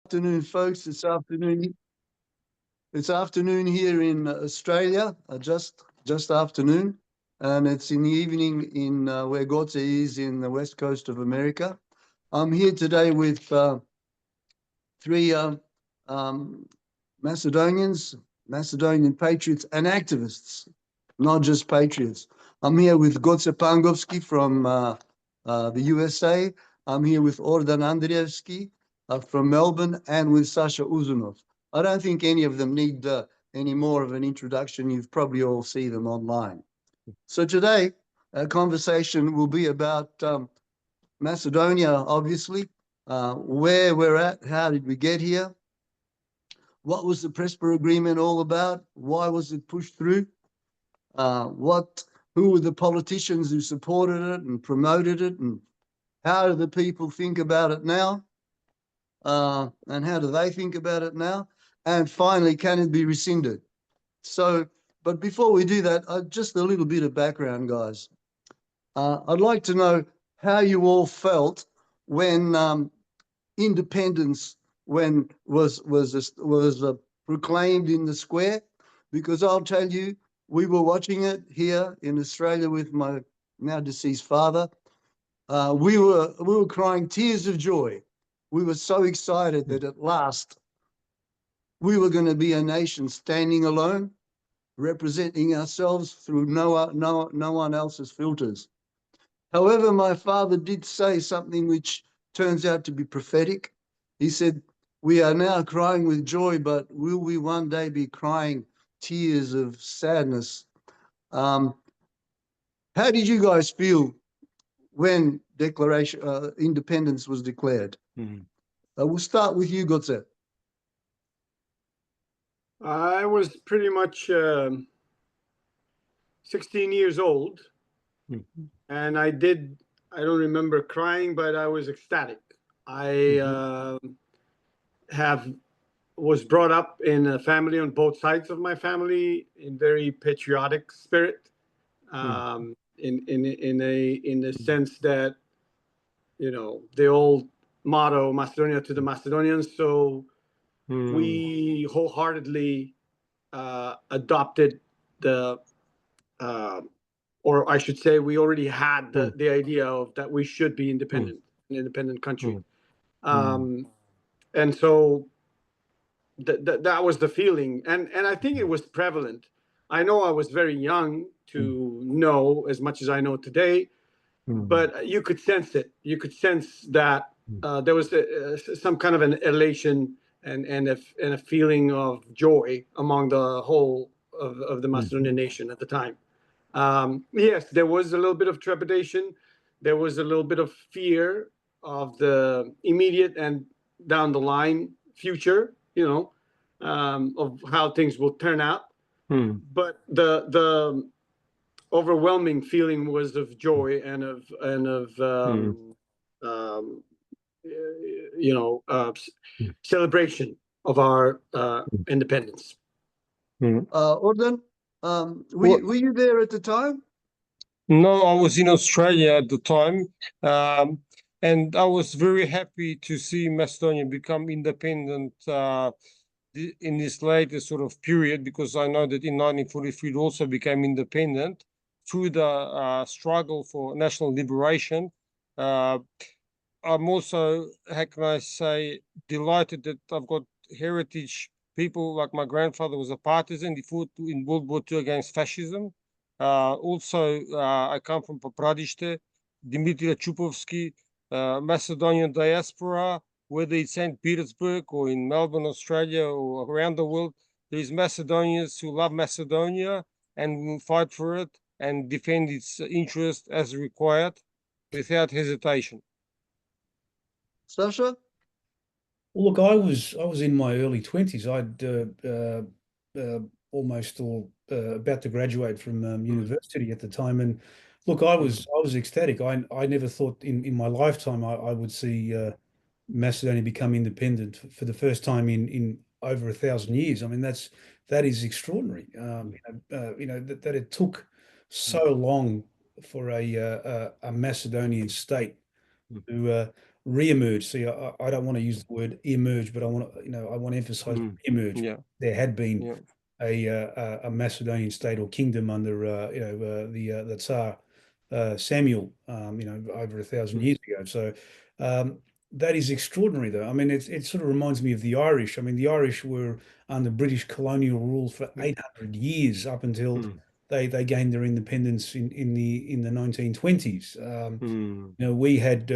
Afternoon, folks. It's afternoon here in Australia, just afternoon, and it's in the evening in where Gotze is in the west coast of America. I'm here today with three Macedonian patriots and activists, not just patriots. I'm here with Gotze Pangovski from the USA. I'm here with Ordan Andrievski from Melbourne, and with Sasha Uzunov. I don't think any of them need any more of an introduction. You've probably all seen them online. So today, our conversation will be about Macedonia, obviously, where we're at, how did we get here, what was the Prespa Agreement all about, why was it pushed through, who were the politicians who supported it and promoted it, and how do the people think about it now, and how do they think about it now, and finally, can it be rescinded? So, but before we do that, just a little bit of background, guys. I'd like to know how you all felt when independence was proclaimed in the square, because I'll tell you, we were watching it here in Australia with my now deceased father. We were crying tears of joy. We were so excited that at last we were going to be a nation standing alone, representing ourselves through no one else's filters. However, my father did say something which turns out to be prophetic. He said, "We are now crying with joy, but will we one day be crying tears of sadness?" How did you guys feel when independence was declared? We'll start with you, Gotze. I was pretty much 16 years old, and I don't remember crying, but I was ecstatic. I was brought up in a family on both sides of my family in very patriotic spirit, in the sense that, the old motto, Macedonia to the Macedonians. So we wholeheartedly adopted or I should say, we already had the idea of that we should be independent, an independent country. And so that was the feeling. And I think it was prevalent. I know I was very young to know as much as I know today, but you could sense it. You could sense that there was some kind of an elation and a feeling of joy among the whole of the Macedonian nation at the time. Yes, there was a little bit of trepidation. There was a little bit of fear of the immediate and down the line future, of how things will turn out. But the overwhelming feeling was of joy and of celebration of our independence. Ordan, were you there at the time? No, I was in Australia at the time, and I was very happy to see Macedonia become independent in this later sort of period, because I know that in 1943 it also became independent through the struggle for national liberation. I'm also, how can I say, delighted that I've got heritage people, like my grandfather was a partisan. He fought in World War II against fascism. Also, I come from Popradište, Dimitra Chupovsky, Macedonian diaspora, whether it's St. Petersburg or in Melbourne, Australia, or around the world. There's Macedonians who love Macedonia and will fight for it and defend its interest as required without hesitation. Sasha? Well, look, I was in my early 20s. I'd almost about to graduate from university at the time, and look, I was ecstatic. I never thought in my lifetime I would see Macedonia become independent for the first time in over 1,000 years. I mean, that is extraordinary. That it took so long for a Macedonian state to re-emerged. See, I don't want to use the word emerge, but I want to, I want to emphasize emerge. Yeah. There had been Yeah. a Macedonian state or kingdom under the Tsar Samuel, over 1,000 years ago. So that is extraordinary, though. I mean, it sort of reminds me of the Irish. I mean, the Irish were under British colonial rule for 800 years up until they gained their independence in the 1920s. We had,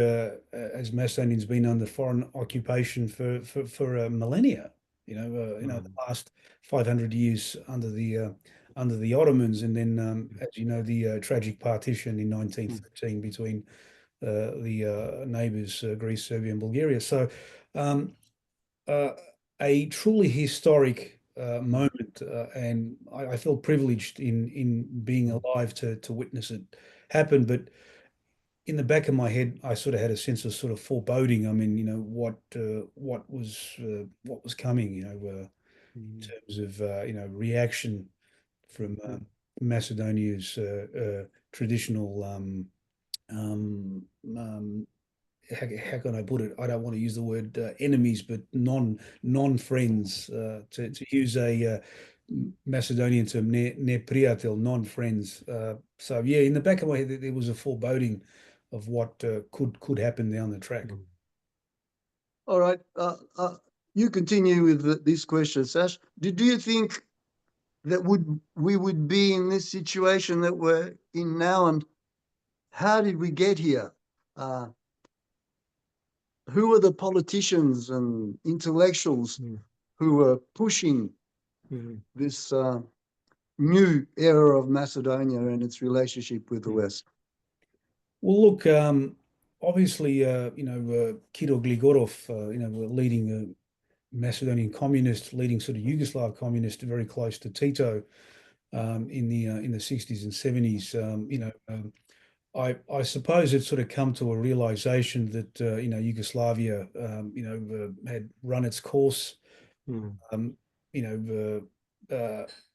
as Macedonians, been under foreign occupation for millennia. The last 500 years under the Ottomans, and then, as you know, the tragic partition in 1913 between the neighbors, Greece, Serbia, and Bulgaria. So, a truly historic moment, and I felt privileged in being alive to witness it happen. But in the back of my head, I sort of had a sense of sort of foreboding. I mean, what was coming, in terms of reaction from Macedonia's traditional how can I put it? I don't want to use the word enemies, but non-friends. To use a Macedonian term, ne priatel, non-friends. So yeah, in the back of my head, there was a foreboding of what could happen down the track. All right. You continue with this question, Sash. Do you think that we would be in this situation that we're in now, and how did we get here? Who are the politicians and intellectuals who are pushing this new era of Macedonia and its relationship with the West? Well, look, obviously, Kiro Gligorov, leading Macedonian communist, leading sort of Yugoslav communist, very close to Tito, in the 60s and 70s. I suppose it sort of come to a realization that Yugoslavia had run its course.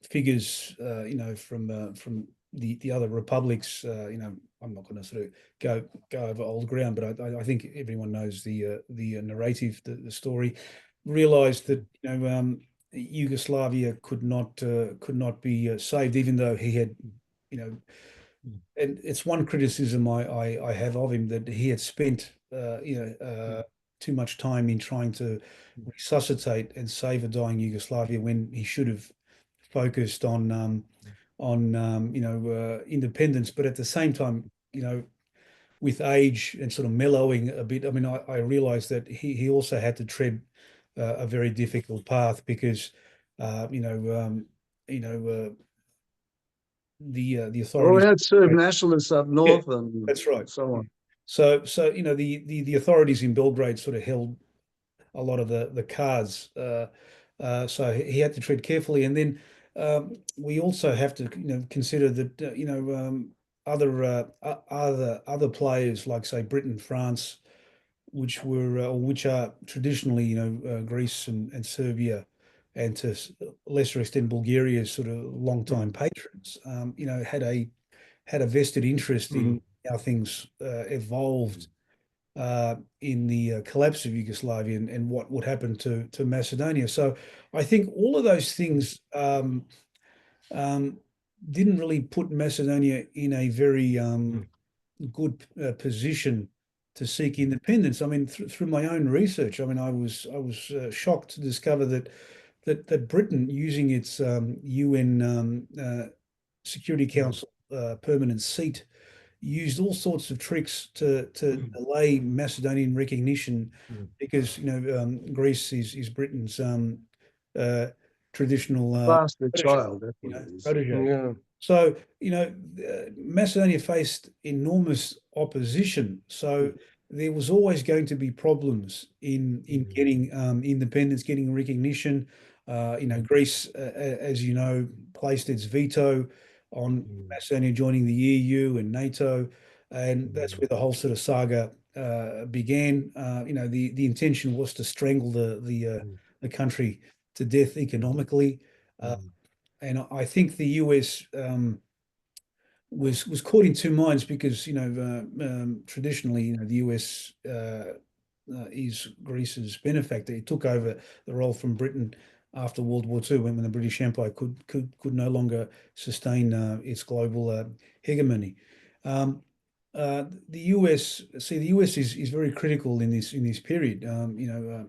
Figures from the other republics. I'm not going to sort of go over old ground, but I think everyone knows the narrative, the story. Realized that Yugoslavia could not be saved, even though he had and it's one criticism I have of him, that he had spent too much time in trying to resuscitate and save a dying Yugoslavia when he should have focused on independence. But at the same time, with age and sort of mellowing a bit, I mean, I realized that he also had to tread a very difficult path, because the authorities. Well, we had Serb nationalists up north, and that's right, so on. So the authorities in Belgrade sort of held a lot of the cards. So he had to tread carefully, and then we also have to consider that other players, like say Britain, France, which are traditionally Greece and Serbia, and to a lesser extent Bulgaria's sort of long-time patrons, had a vested interest in how things evolved in the collapse of Yugoslavia, and what would happen to Macedonia. So I think all of those things didn't really put Macedonia in a very good position to seek independence. I mean, through my own research, I mean, I was shocked to discover that Britain, using its UN Security Council permanent seat, used all sorts of tricks to delay Macedonian recognition, because Greece is Britain's traditional Bastard child, that's what it is. protege. Yeah. So Macedonia faced enormous opposition. So there was always going to be problems in getting independence, getting recognition. Greece, as you know, placed its veto on Macedonia joining the EU and NATO, and that's where the whole sort of saga began. The intention was to strangle the country to death economically, and I think the US was caught in two minds, because traditionally the US is Greece's benefactor. He took over the role from Britain after World War II, when the British Empire could no longer sustain its global hegemony. The US, the US is very critical in this period.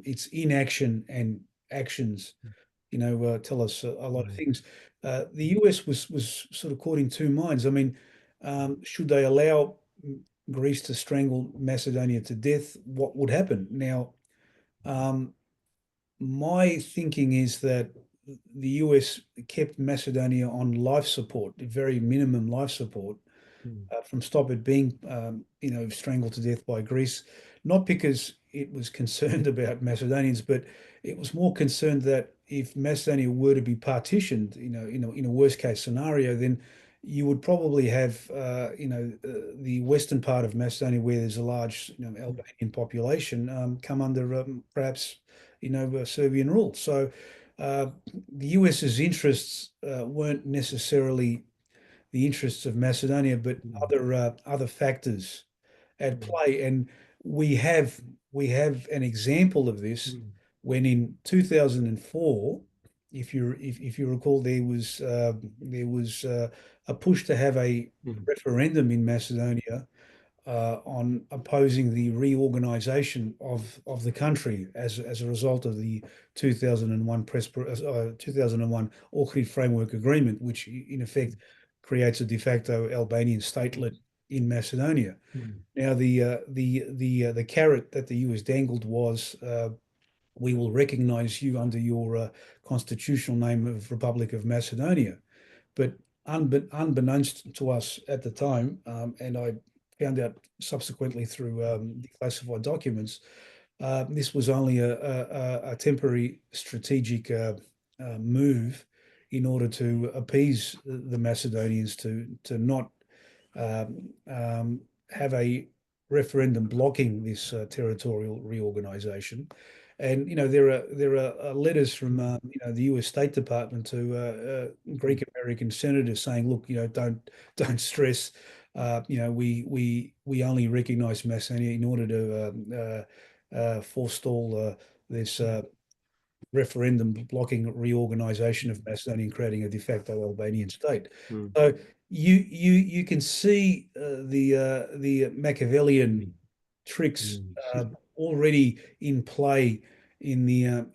Its inaction and actions, tell us a lot of things. The US was sort of caught in two minds. I mean, should they allow Greece to strangle Macedonia to death? What would happen? Now, my thinking is that the US kept Macedonia on life support, very minimum life support, from stop it being, strangled to death by Greece, not because it was concerned about Macedonians, but it was more concerned that if Macedonia were to be partitioned, in a worst case scenario, then you would probably have, the western part of Macedonia, where there's a large, Albanian population, come under perhaps, Serbian rule. So the US's interests weren't necessarily the interests of Macedonia, but other factors at play. And we have an example of this when in 2004, if you recall, there was a push to have a referendum in Macedonia on opposing the reorganization of the country as a result of the 2001 2001 Ohrid Framework Agreement, which in effect creates a de facto Albanian statelet in Macedonia. Now, the carrot that the US dangled was, we will recognize you under your constitutional name of Republic of Macedonia. But unbeknownst to us at the time, and I found out subsequently through declassified documents, this was only a temporary strategic move in order to appease the Macedonians to not have a referendum blocking this territorial reorganization. And there are letters from the U.S. State Department to Greek American senators saying, look, don't stress. We only recognize Macedonia in order to forestall this referendum blocking reorganization of Macedonia and creating a de facto Albanian state. So you can see the Machiavellian tricks already in play in the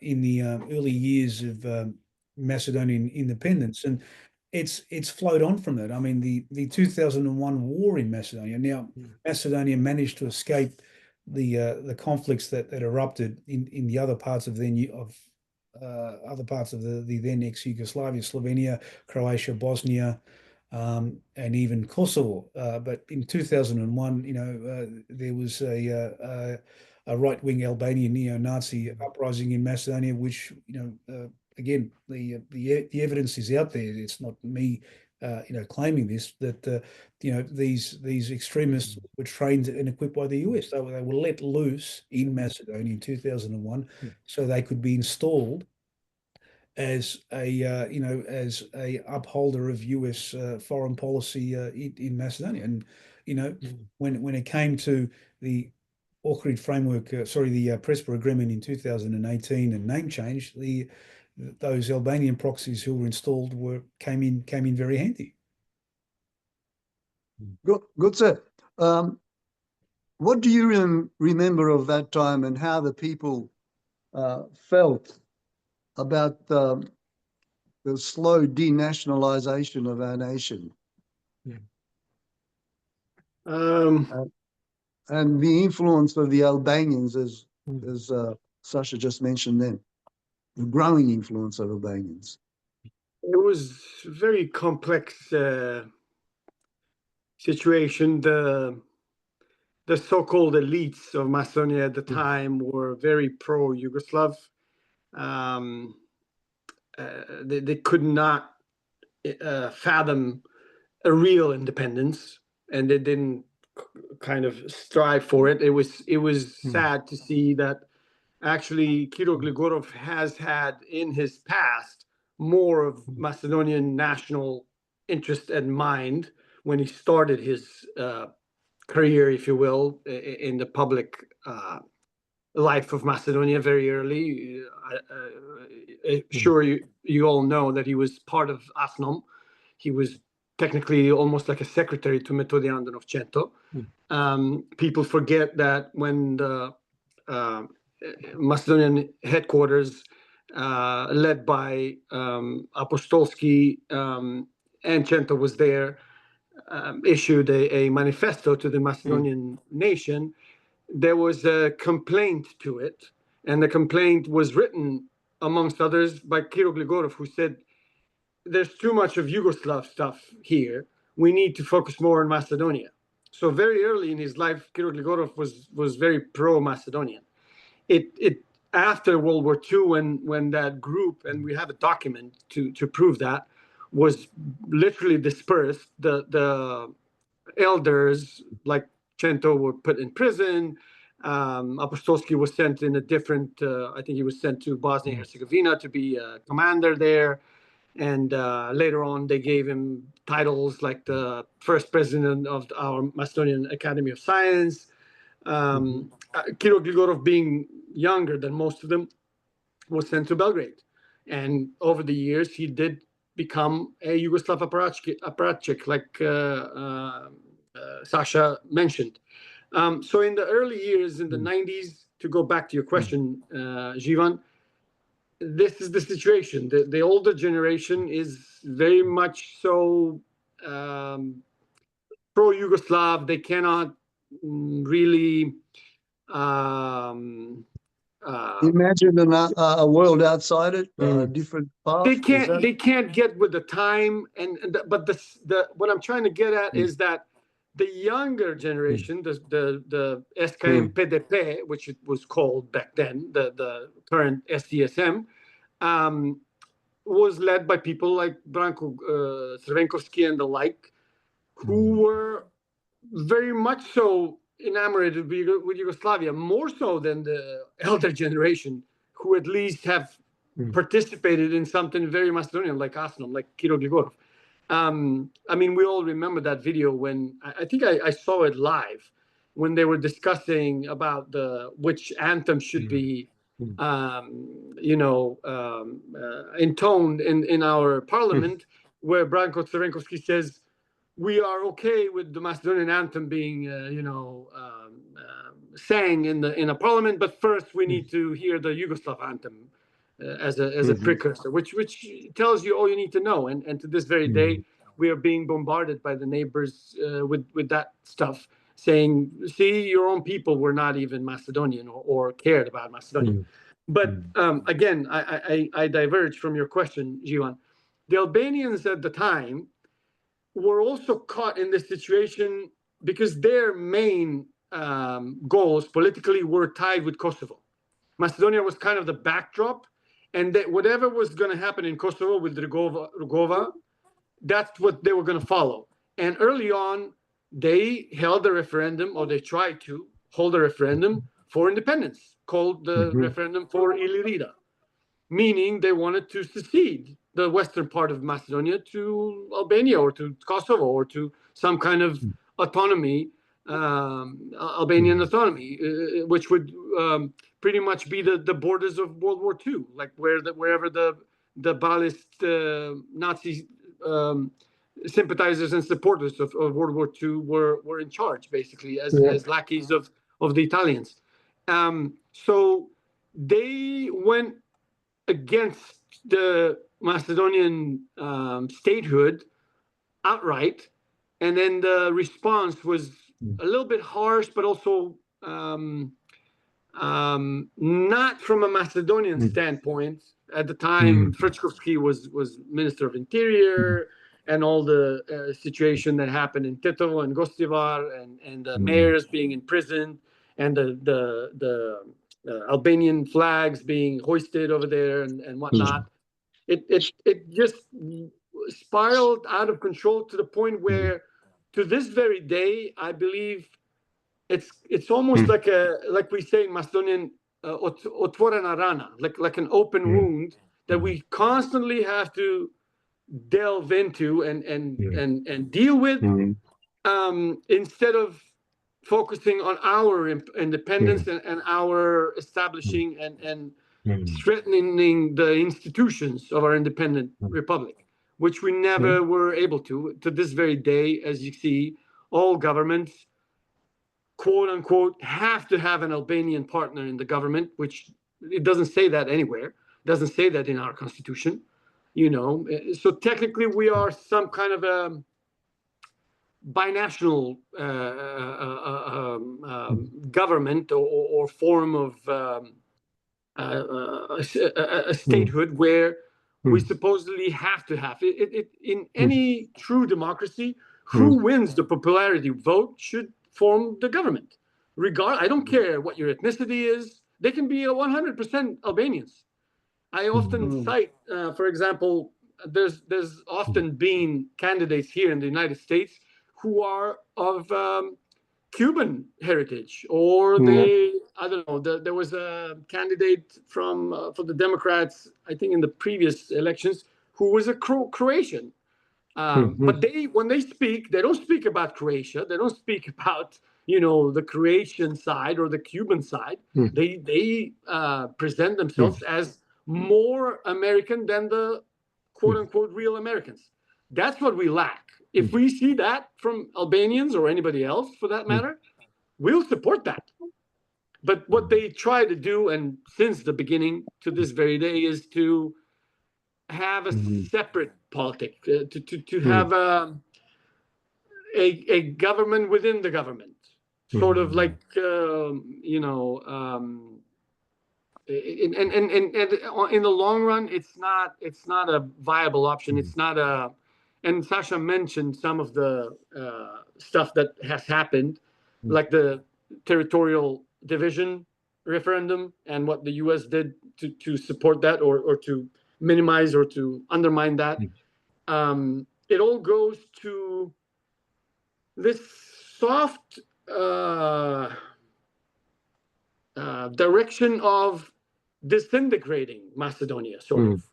early years of Macedonian independence, and it's flowed on from that. I mean, the 2001 war in Macedonia. Now, Macedonia managed to escape the conflicts that erupted in the other parts of other parts of the then ex-Yugoslavia, Slovenia, Croatia, Bosnia, and even Kosovo. But in 2001, there was a right-wing Albanian neo-Nazi uprising in Macedonia, which, again, the evidence is out there. It's not me, claiming this, that these extremists were trained and equipped by the US. They were let loose in Macedonia in 2001, so they could be installed as a upholder of US foreign policy in Macedonia. And when it came to the Ohrid framework, the Prespa Agreement in 2018 and name change, those Albanian proxies who were installed came in very handy. Good, sir. What do you remember of that time, and how the people felt about the slow denationalization of our nation? And the influence of the Albanians, as Sasha just mentioned then, the growing influence of Albanians. It was a very complex situation. The so-called elites of Macedonia at the time were very pro-Yugoslav. They could not fathom a real independence, and they didn't kind of strive for it. It was sad to see that actually Kiro Gligorov has had in his past more of Macedonian national interest and mind when he started his career, if you will, in the public life of Macedonia very early. Sure, you all know that he was part of ASNOM. He was technically almost like a secretary to Metodian Novcento. People forget that when the Macedonian headquarters, led by Apostolski, and Cento was there, issued a manifesto to the Macedonian nation. There was a complaint to it, and the complaint was written, amongst others, by Kiro Gligorov, who said, there's too much of Yugoslav stuff here. We need to focus more on Macedonia. So very early in his life, Kiro Gligorov was very pro-Macedonian. It after World War II, when that group, and we have a document to prove that, was literally dispersed, the elders like Cento were put in prison. Apostolski was sent in a different, I think he was sent to Bosnia and Herzegovina to be a commander there. And later on, they gave him titles like the first president of our Macedonian Academy of Science. Kiro Gligorov, being younger than most of them, was sent to Belgrade. And over the years, he did become a Yugoslav apparatchik, like Sasha mentioned. So in the early years, in the 90s, to go back to your question, Jivan, this is the situation. The older generation is very much so pro-Yugoslav. They cannot really imagine a world outside it, different path. They can't get with the time, but the what I'm trying to get at is that the younger generation, the SKM PDP, which it was called back then, the current SDSM, was led by people like Branko Crvenkovski and the like, who were very much so enamored with Yugoslavia, more so than the elder generation, who at least have participated in something very Macedonian, like ASNOM, like Kiro Gligorov. I mean, we all remember that video when I think I saw it live, when they were discussing about which anthem should be intoned in our parliament, where Branko Crvenkovski says, we are okay with the Macedonian anthem being, sang in a parliament, but first we need to hear the Yugoslav anthem as a precursor, which tells you all you need to know. And to this very day, we are being bombarded by the neighbors with that stuff, saying, see, your own people were not even Macedonian or cared about Macedonia. But again, I diverge from your question, Jivan. The Albanians at the time were also caught in this situation because their main goals politically were tied with Kosovo. Macedonia was kind of the backdrop, and that whatever was going to happen in Kosovo with Rugova, that's what they were going to follow. And early on, they held a referendum, or they tried to hold a referendum for independence, called the referendum for Ilirida, meaning they wanted to secede the western part of Macedonia to Albania or to Kosovo or to some kind of autonomy, Albanian autonomy, which would pretty much be the borders of World War II, like wherever the Balist Nazi sympathizers and supporters of World War II were in charge, basically, as lackeys of the Italians. So they went against the Macedonian statehood outright, and then the response was a little bit harsh, but also not from a Macedonian standpoint. At the time, Frčkovski was Minister of Interior, and all the situation that happened in Tetovo and Gostivar, and the mayors being imprisoned, and the Albanian flags being hoisted over there and whatnot. It just spiraled out of control to the point where, to this very day, I believe it's almost like we say in Macedonian, otvorena rana, like an open wound that we constantly have to delve into and deal with, instead of focusing on our independence and our establishing and strengthening the institutions of our independent republic, which we never were able to this very day. As you see, all governments, quote unquote, have to have an Albanian partner in the government, which it doesn't say that anywhere. It doesn't say that in our constitution, you know. So technically we are some kind of a binational government or form of a statehood where we supposedly have to have it. In any true democracy, who wins the popularity vote should form the government. I don't care what your ethnicity is. They can be 100% Albanians. I often cite, for example, there's often been candidates here in the United States who are of Cuban heritage, or I don't know, there was a candidate for the Democrats, I think in the previous elections, who was a Croatian. But when they speak, they don't speak about Croatia. They don't speak about, you know, the Croatian side or the Cuban side. They present themselves as more American than the quote unquote real Americans. That's what we lack. If we see that from Albanians or anybody else for that matter, we'll support that. But what they try to do, and since the beginning to this very day, is to have a separate politic, to have a government within the government, sort of like you know. And in the long run, it's not a viable option. It's not a. And Sasha mentioned some of the stuff that has happened, like the territorial division referendum and what the U.S. did to support that or to minimize or to undermine that. It all goes to this soft direction of disintegrating Macedonia, sort of,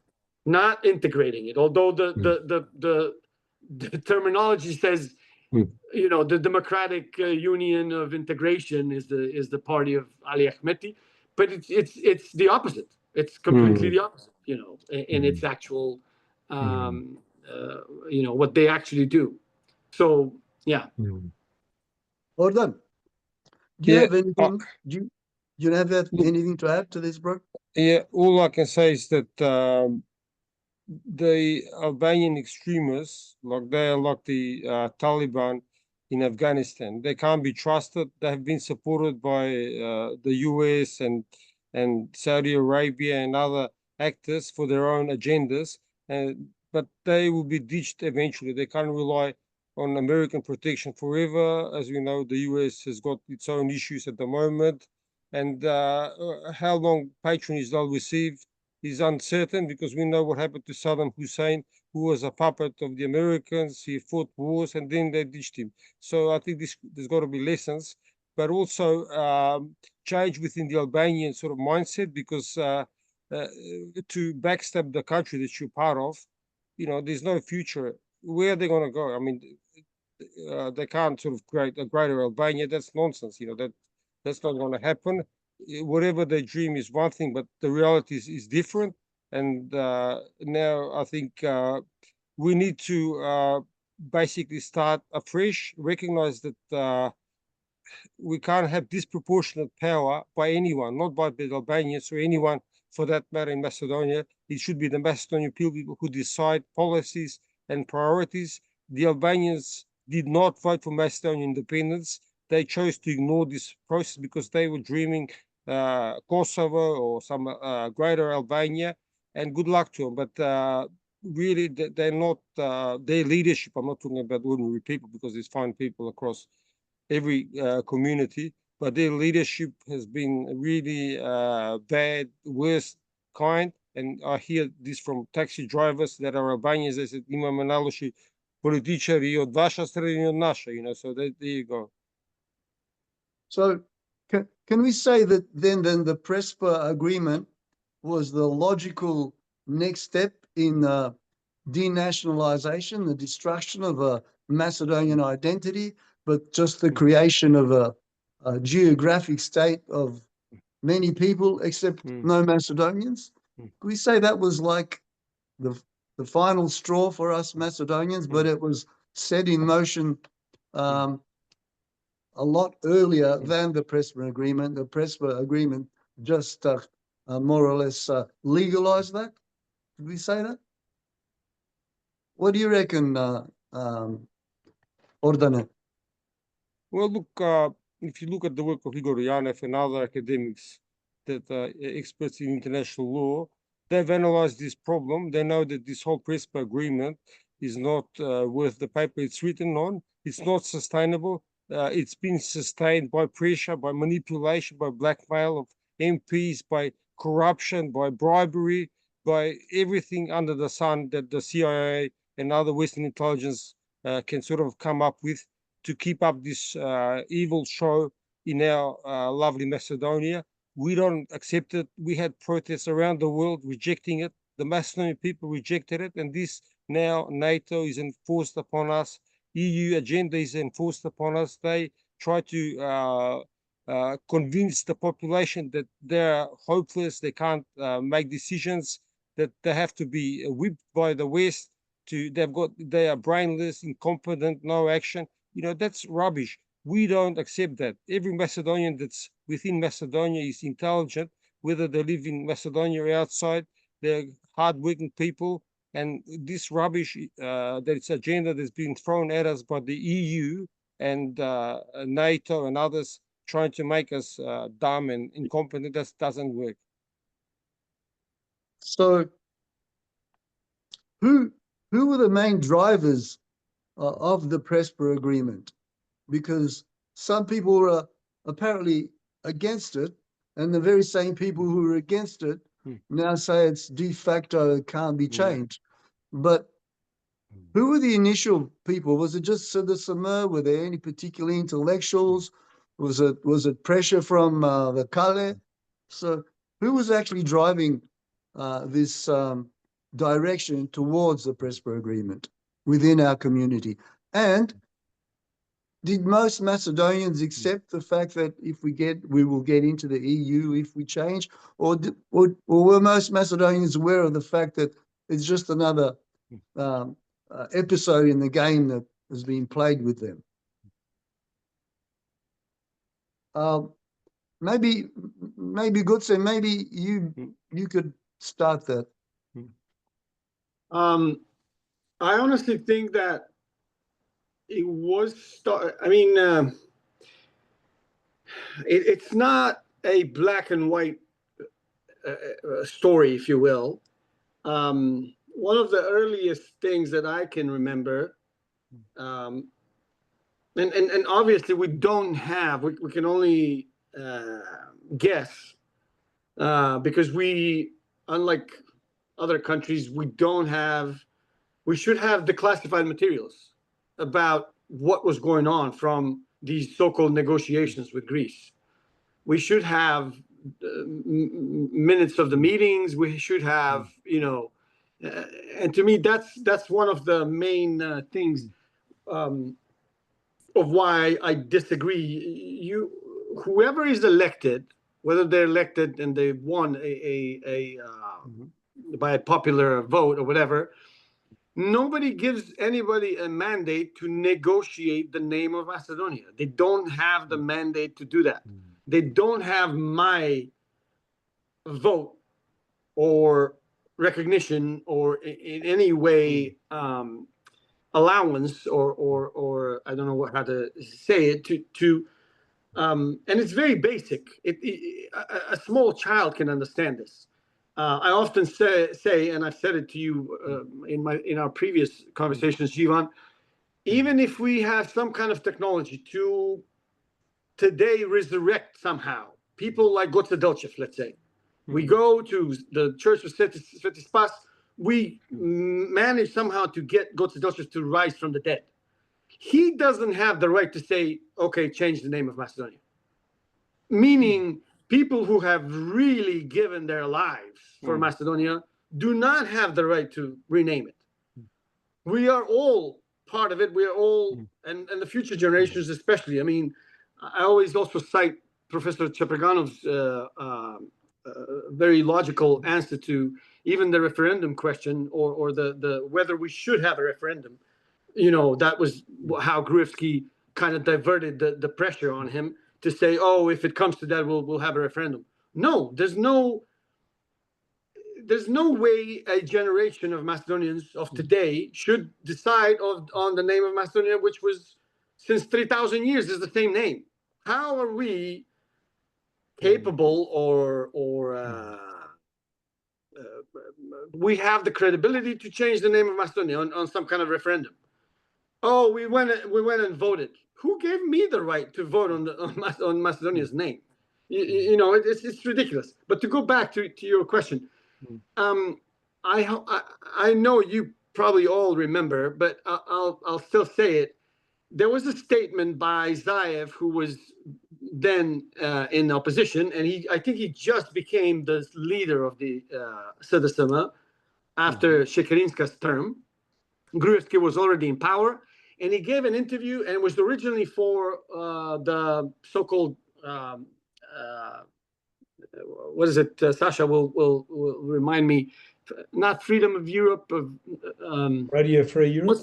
not integrating it. Although the terminology says, you know, the Democratic Union of Integration is the party of Ali Ahmeti, but it's the opposite. It's completely the opposite, you know, in its actual, you know, what they actually do. So yeah. Ordan, do you have anything? Do you have anything to add to this, bro? Yeah, all I can say is that the Albanian extremists, like they are like the Taliban in Afghanistan, they can't be trusted. They have been supported by the US and Saudi Arabia and other actors for their own agendas, but they will be ditched eventually. They can't rely on American protection forever. As we know, the US has got its own issues at the moment, and how long patronage they'll receive is uncertain, because we know what happened to Saddam Hussein, who was a puppet of the Americans. He fought wars and then they ditched him. So I think there's got to be lessons, but also change within the Albanian sort of mindset, because to backstab the country that you're part of, you know, there's no future. Where are they going to go? I mean, they can't sort of create a greater Albania. That's nonsense. You know, that's not going to happen. Whatever they dream is one thing, but the reality is different. And now I think we need to basically start afresh, recognize that we can't have disproportionate power by anyone, not by the Albanians or anyone for that matter in Macedonia. It should be the Macedonian people who decide policies and priorities. The Albanians did not vote for Macedonian independence. They chose to ignore this process because they were dreaming Kosovo or some greater Albania, and good luck to them. But really, they're not, their leadership, I'm not talking about ordinary people, because there's fine people across every community, but their leadership has been really bad, worst kind. And I hear this from taxi drivers that are Albanians. They said, imamo najloši političari od vaša strane i od naša, you know, so there you go. So can we say that then the Prespa Agreement was the logical next step in denationalization, the destruction of a Macedonian identity, but just the creation of a geographic state of many people, except no Macedonians. Could we say that was like the final straw for us Macedonians, but it was set in motion a lot earlier than the Prespa Agreement. The Prespa Agreement just more or less legalized that. Did we say that? What do you reckon, Ordane? Well, look, if you look at the work of Igor Yanev and other academics that are experts in international law, they've analyzed this problem. They know that this whole Prespa Agreement is not worth the paper it's written on. It's not sustainable. It's been sustained by pressure, by manipulation, by blackmail of MPs, by corruption, by bribery, by everything under the sun that the CIA and other Western intelligence can sort of come up with to keep up this evil show in our lovely Macedonia. We don't accept it. We had protests around the world rejecting it. The Macedonian people rejected it, and this now NATO is enforced upon us. EU agenda is enforced upon us. They try to convince the population that they're hopeless, they can't make decisions, that they have to be whipped by the West. They are brainless, incompetent, no action. You know, that's rubbish. We don't accept that. Every Macedonian that's within Macedonia is intelligent, whether they live in Macedonia or outside. They're hardworking people. And this rubbish, that it's agenda that's been thrown at us by the EU and NATO and others trying to make us dumb and incompetent, that doesn't work. So who were the main drivers of the Prespa Agreement? Because some people were apparently against it, and the very same people who were against it now say it's de facto, it can't be changed. But who were the initial people? Was it just Sida Samir? Were there any particular intellectuals? Was it pressure from the Kale? So who was actually driving this direction towards the Prespa Agreement within our community? And did most Macedonians accept the fact that if we will get into the EU if we change, or were most Macedonians aware of the fact that it's just another episode in the game that has been played with them? Maybe Gutse, maybe you could start that. I honestly think that it was it's not a black and white story, if you will. One of the earliest things that I can remember, and obviously we don't have, we can only guess, because we, unlike other countries, we should have declassified materials about what was going on from these so-called negotiations with Greece. We should have minutes of the meetings. We should have, and to me, that's one of the main things of why I disagree. Whoever is elected, whether they're elected and they won by a popular vote or whatever, nobody gives anybody a mandate to negotiate the name of Macedonia. They don't have the mandate to do that. They don't have my vote or recognition or in any way allowance or I don't know how to say it to and it's very basic. A small child can understand this. I often say, and I've said it to you in our previous conversations, Jivan, even if we have some kind of technology to today resurrect somehow people like Goce Delchev, let's say, we go to the church of Sveti Spas, we manage somehow to get Goce Delchev to rise from the dead. He doesn't have the right to say, okay, change the name of Macedonia. Meaning people who have really given their lives for Macedonia do not have the right to rename it. We are all part of it. We are all, and the future generations especially. I mean, I always also cite Professor Chepraganov's very logical answer to even the referendum question, or the whether we should have a referendum. You know, that was how Gruevski kind of diverted the pressure on him to say, oh, if it comes to that, we'll have a referendum. No, there's no way a generation of Macedonians of today should decide on the name of Macedonia, which was since 3,000 years is the same name. How are we capable, or we have the credibility to change the name of Macedonia on some kind of referendum? Oh, we went and voted. Who gave me the right to vote on Macedonia's name? You know, it's ridiculous. But to go back to your question, I know you probably all remember, but I'll still say it. There was a statement by Zaev, who was then in opposition, and I think he just became the leader of the SDSM after Shekerinska's term. Gruevski was already in power, and he gave an interview, and it was originally for the so-called what is it? Sasha will remind me. Not Freedom of Europe. Radio Free Europe.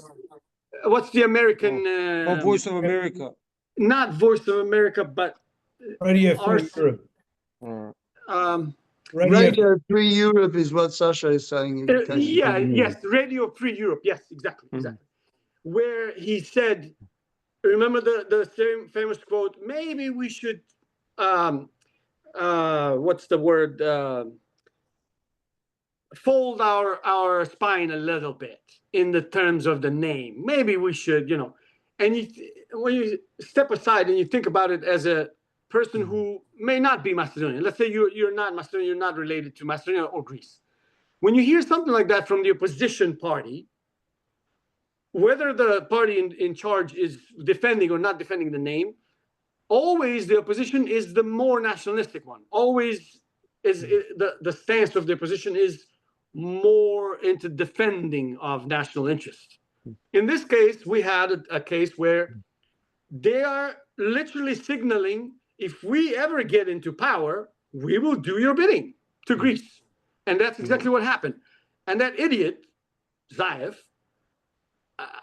What's the American? Voice of America. Not Voice of America, but Radio Free Europe. Radio Free Europe is what Sasha is saying. Yes, Radio Free Europe. Yes, exactly. Where he said, remember the same famous quote, maybe we should, what's the word, fold our spine a little bit in the terms of the name. Maybe we should, you know. And when you step aside and you think about it as a person who may not be Macedonian, let's say you're not Macedonian, you're not related to Macedonia or Greece. When you hear something like that from the opposition party, whether the party in charge is defending or not defending the name, always the opposition is the more nationalistic one. Always is the stance of the opposition is more into defending of national interest. In this case, we had a case where they are literally signaling, if we ever get into power, we will do your bidding to Greece. And that's exactly what happened. And that idiot, Zaev,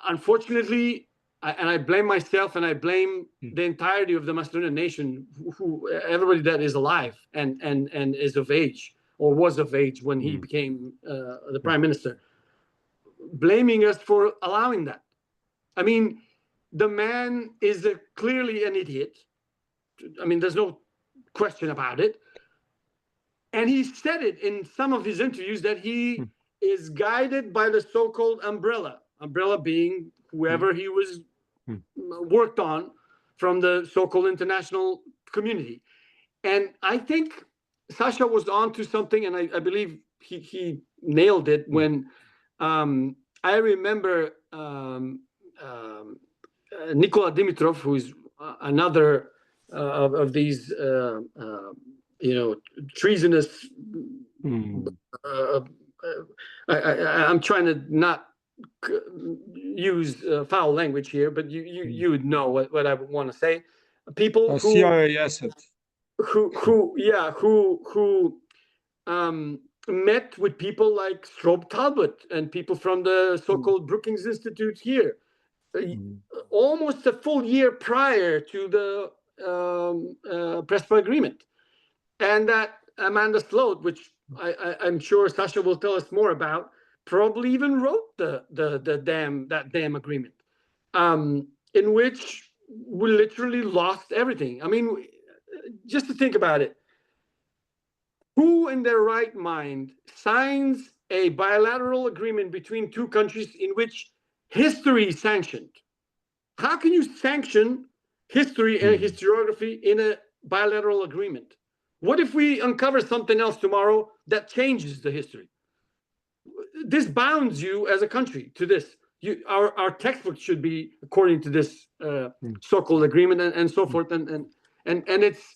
unfortunately, and I blame myself and I blame the entirety of the Macedonian nation, everybody that is alive and is of age or was of age when he became the prime minister, blaming us for allowing that. I mean, the man is clearly an idiot. I mean, there's no question about it. And he said it in some of his interviews that he is guided by the so-called umbrella being whoever he was worked on from the so-called international community. And I think Sasha was on to something, and I believe he nailed it when I remember Nikola Dimitrov, who is another of these treasonous. I'm trying to not use foul language here, but you would know what I would want to say. People who met with people like Strobe Talbot and people from the so-called Brookings Institute here, almost a full year prior to the Prespa Agreement. And that Amanda Sloat, which I'm sure Sasha will tell us more about, probably even wrote that damn agreement, in which we literally lost everything. I mean, just to think about it, who in their right mind signs a bilateral agreement between two countries in which history is sanctioned? How can you sanction history and historiography in a bilateral agreement? What if we uncover something else tomorrow that changes the history? This bounds you as a country to this. Our textbook should be according to this so-called agreement and so forth. And it's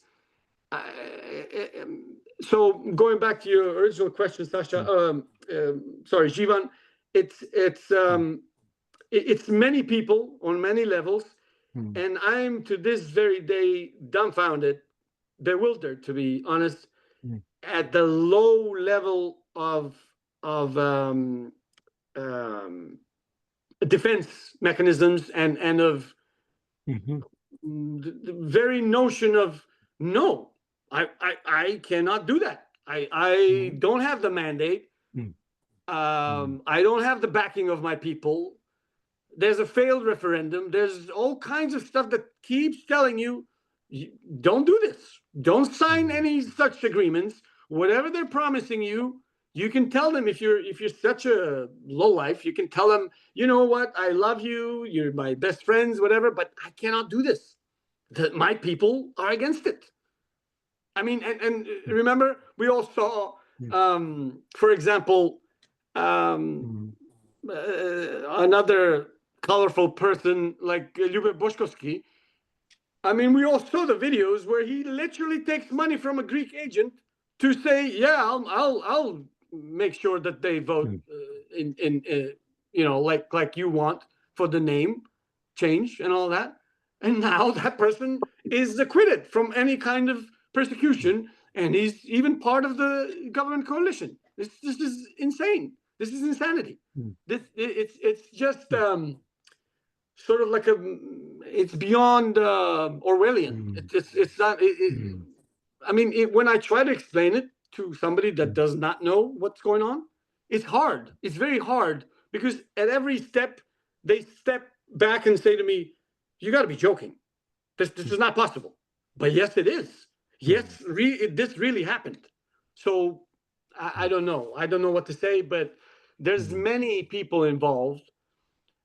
so going back to your original question, Sasha. Sorry, Jivan. It's many people on many levels. And I'm to this very day dumbfounded, bewildered, to be honest, at the low level of defense mechanisms and of the very notion of no, I cannot do that. I don't have the mandate. I don't have the backing of my people. There's a failed referendum. There's all kinds of stuff that keeps telling you, don't do this. Don't sign any such agreements. Whatever they're promising you, you can tell them if you're such a lowlife, you can tell them, you know what, I love you, you're my best friends, whatever, but I cannot do this. My people are against it. I mean, and remember, we all saw, for example, another colorful person like Lyubov Boszkowski. I mean, we all saw the videos where he literally takes money from a Greek agent to say, yeah, I'll make sure that they vote in you know, like you want for the name change and all that. And now that person is acquitted from any kind of persecution, and he's even part of the government coalition. This is insane. This is insanity. It's just sort of like it's beyond Orwellian. It's not. I mean, when I try to explain it to somebody that does not know what's going on, it's hard. It's very hard because at every step they step back and say to me, "You got to be joking. This is not possible." But yes, it is. Yes, this really happened. So I don't know. I don't know what to say, but there's many people involved.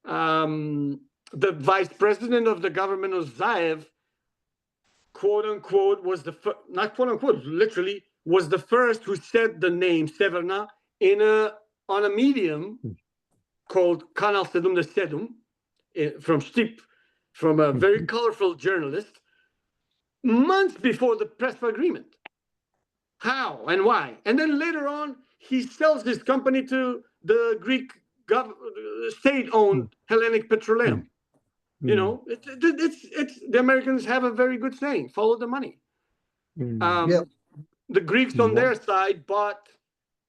The vice president of the government of Zaev, quote unquote, was not quote unquote, literally was the first who said the name Severna on a medium called Kanal Sedum de Sedum from Stip, from a very colorful journalist, months before the Prespa Agreement. How and why? And then later on, he sells his company to the Greek state-owned Hellenic Petroleum. You know, it's the Americans have a very good saying: follow the money. The Greeks on their side bought,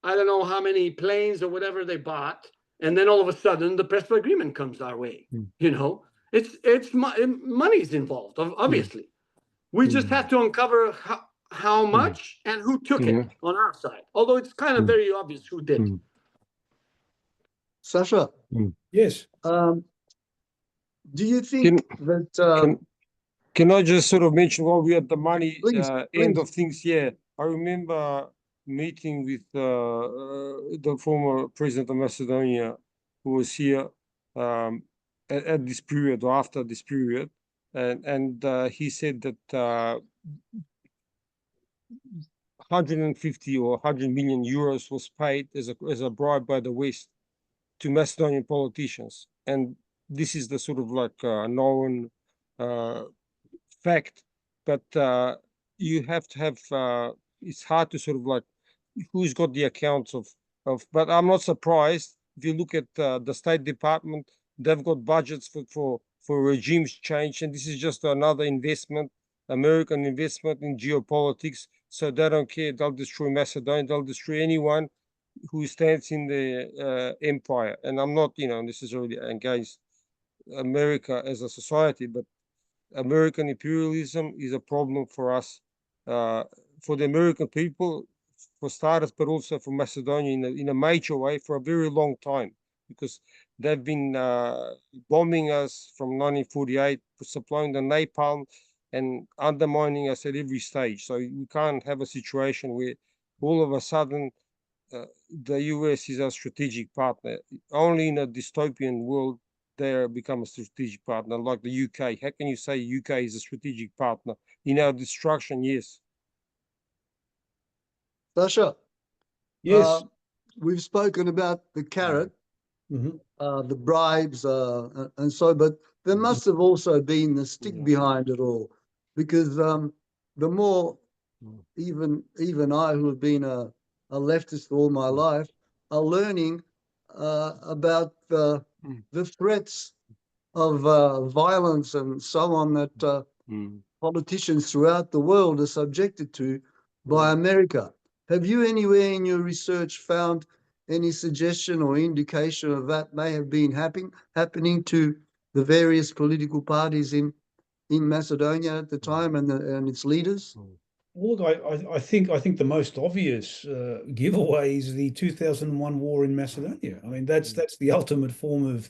I don't know how many planes or whatever they bought, and then all of a sudden the Prespa Agreement comes our way. You know, it's money's involved, obviously. We just have to uncover how much and who took it on our side. Although it's kind of very obvious who did. Sasha, Yes. do you think that can I just sort of mention while we're at the money end please. of things? Yeah, I remember meeting with the former president of Macedonia, who was here at this period or after this period, and he said that 150 or 100 million euros was paid as a bribe by the West to Macedonian politicians, and this is the sort of like known fact, but you have to have it's hard to sort of like who's got the accounts of but I'm not surprised if you look at the State Department. They've got budgets for regimes change, and this is just another investment, American investment in geopolitics. So they don't care. They'll destroy Macedonia. They'll destroy anyone who stands in the empire. And I'm not, necessarily against America as a society, but American imperialism is a problem for us, for the American people, for starters, but also for Macedonia in a major way for a very long time, because they've been bombing us from 1948, supplying the napalm and undermining us at every stage. So we can't have a situation where all of a sudden the US is our strategic partner. Only in a dystopian world they become a strategic partner, like the UK. How can you say UK is a strategic partner in our destruction? Yes. Sasha, Yes. we've spoken about the carrot, the bribes, and so, but there must have also been the stick behind it all, because the more even I, who have been a leftist all my life, are learning about the threats violence and so on that politicians throughout the world are subjected to by America. Have you anywhere in your research found any suggestion or indication of that may have been happening to the various political parties in Macedonia at the time and its leaders? Well, look, I think the most obvious giveaway is the 2001 war in Macedonia. I mean, that's the ultimate form of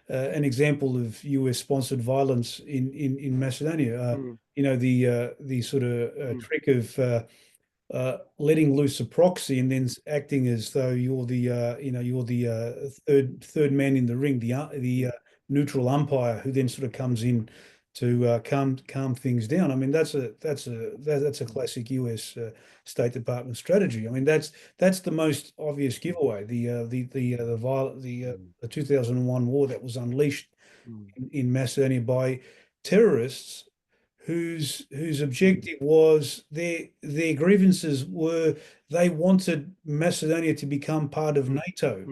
an example of US-sponsored violence in Macedonia. You know, the sort of trick of letting loose a proxy and then acting as though you're the you're the third man in the ring, the neutral umpire who then sort of comes in to calm things down. I mean, that's a classic US State Department strategy. I mean, that's the most obvious giveaway. The 2001 war that was unleashed in Macedonia by terrorists whose objective was their grievances were they wanted Macedonia to become part of NATO.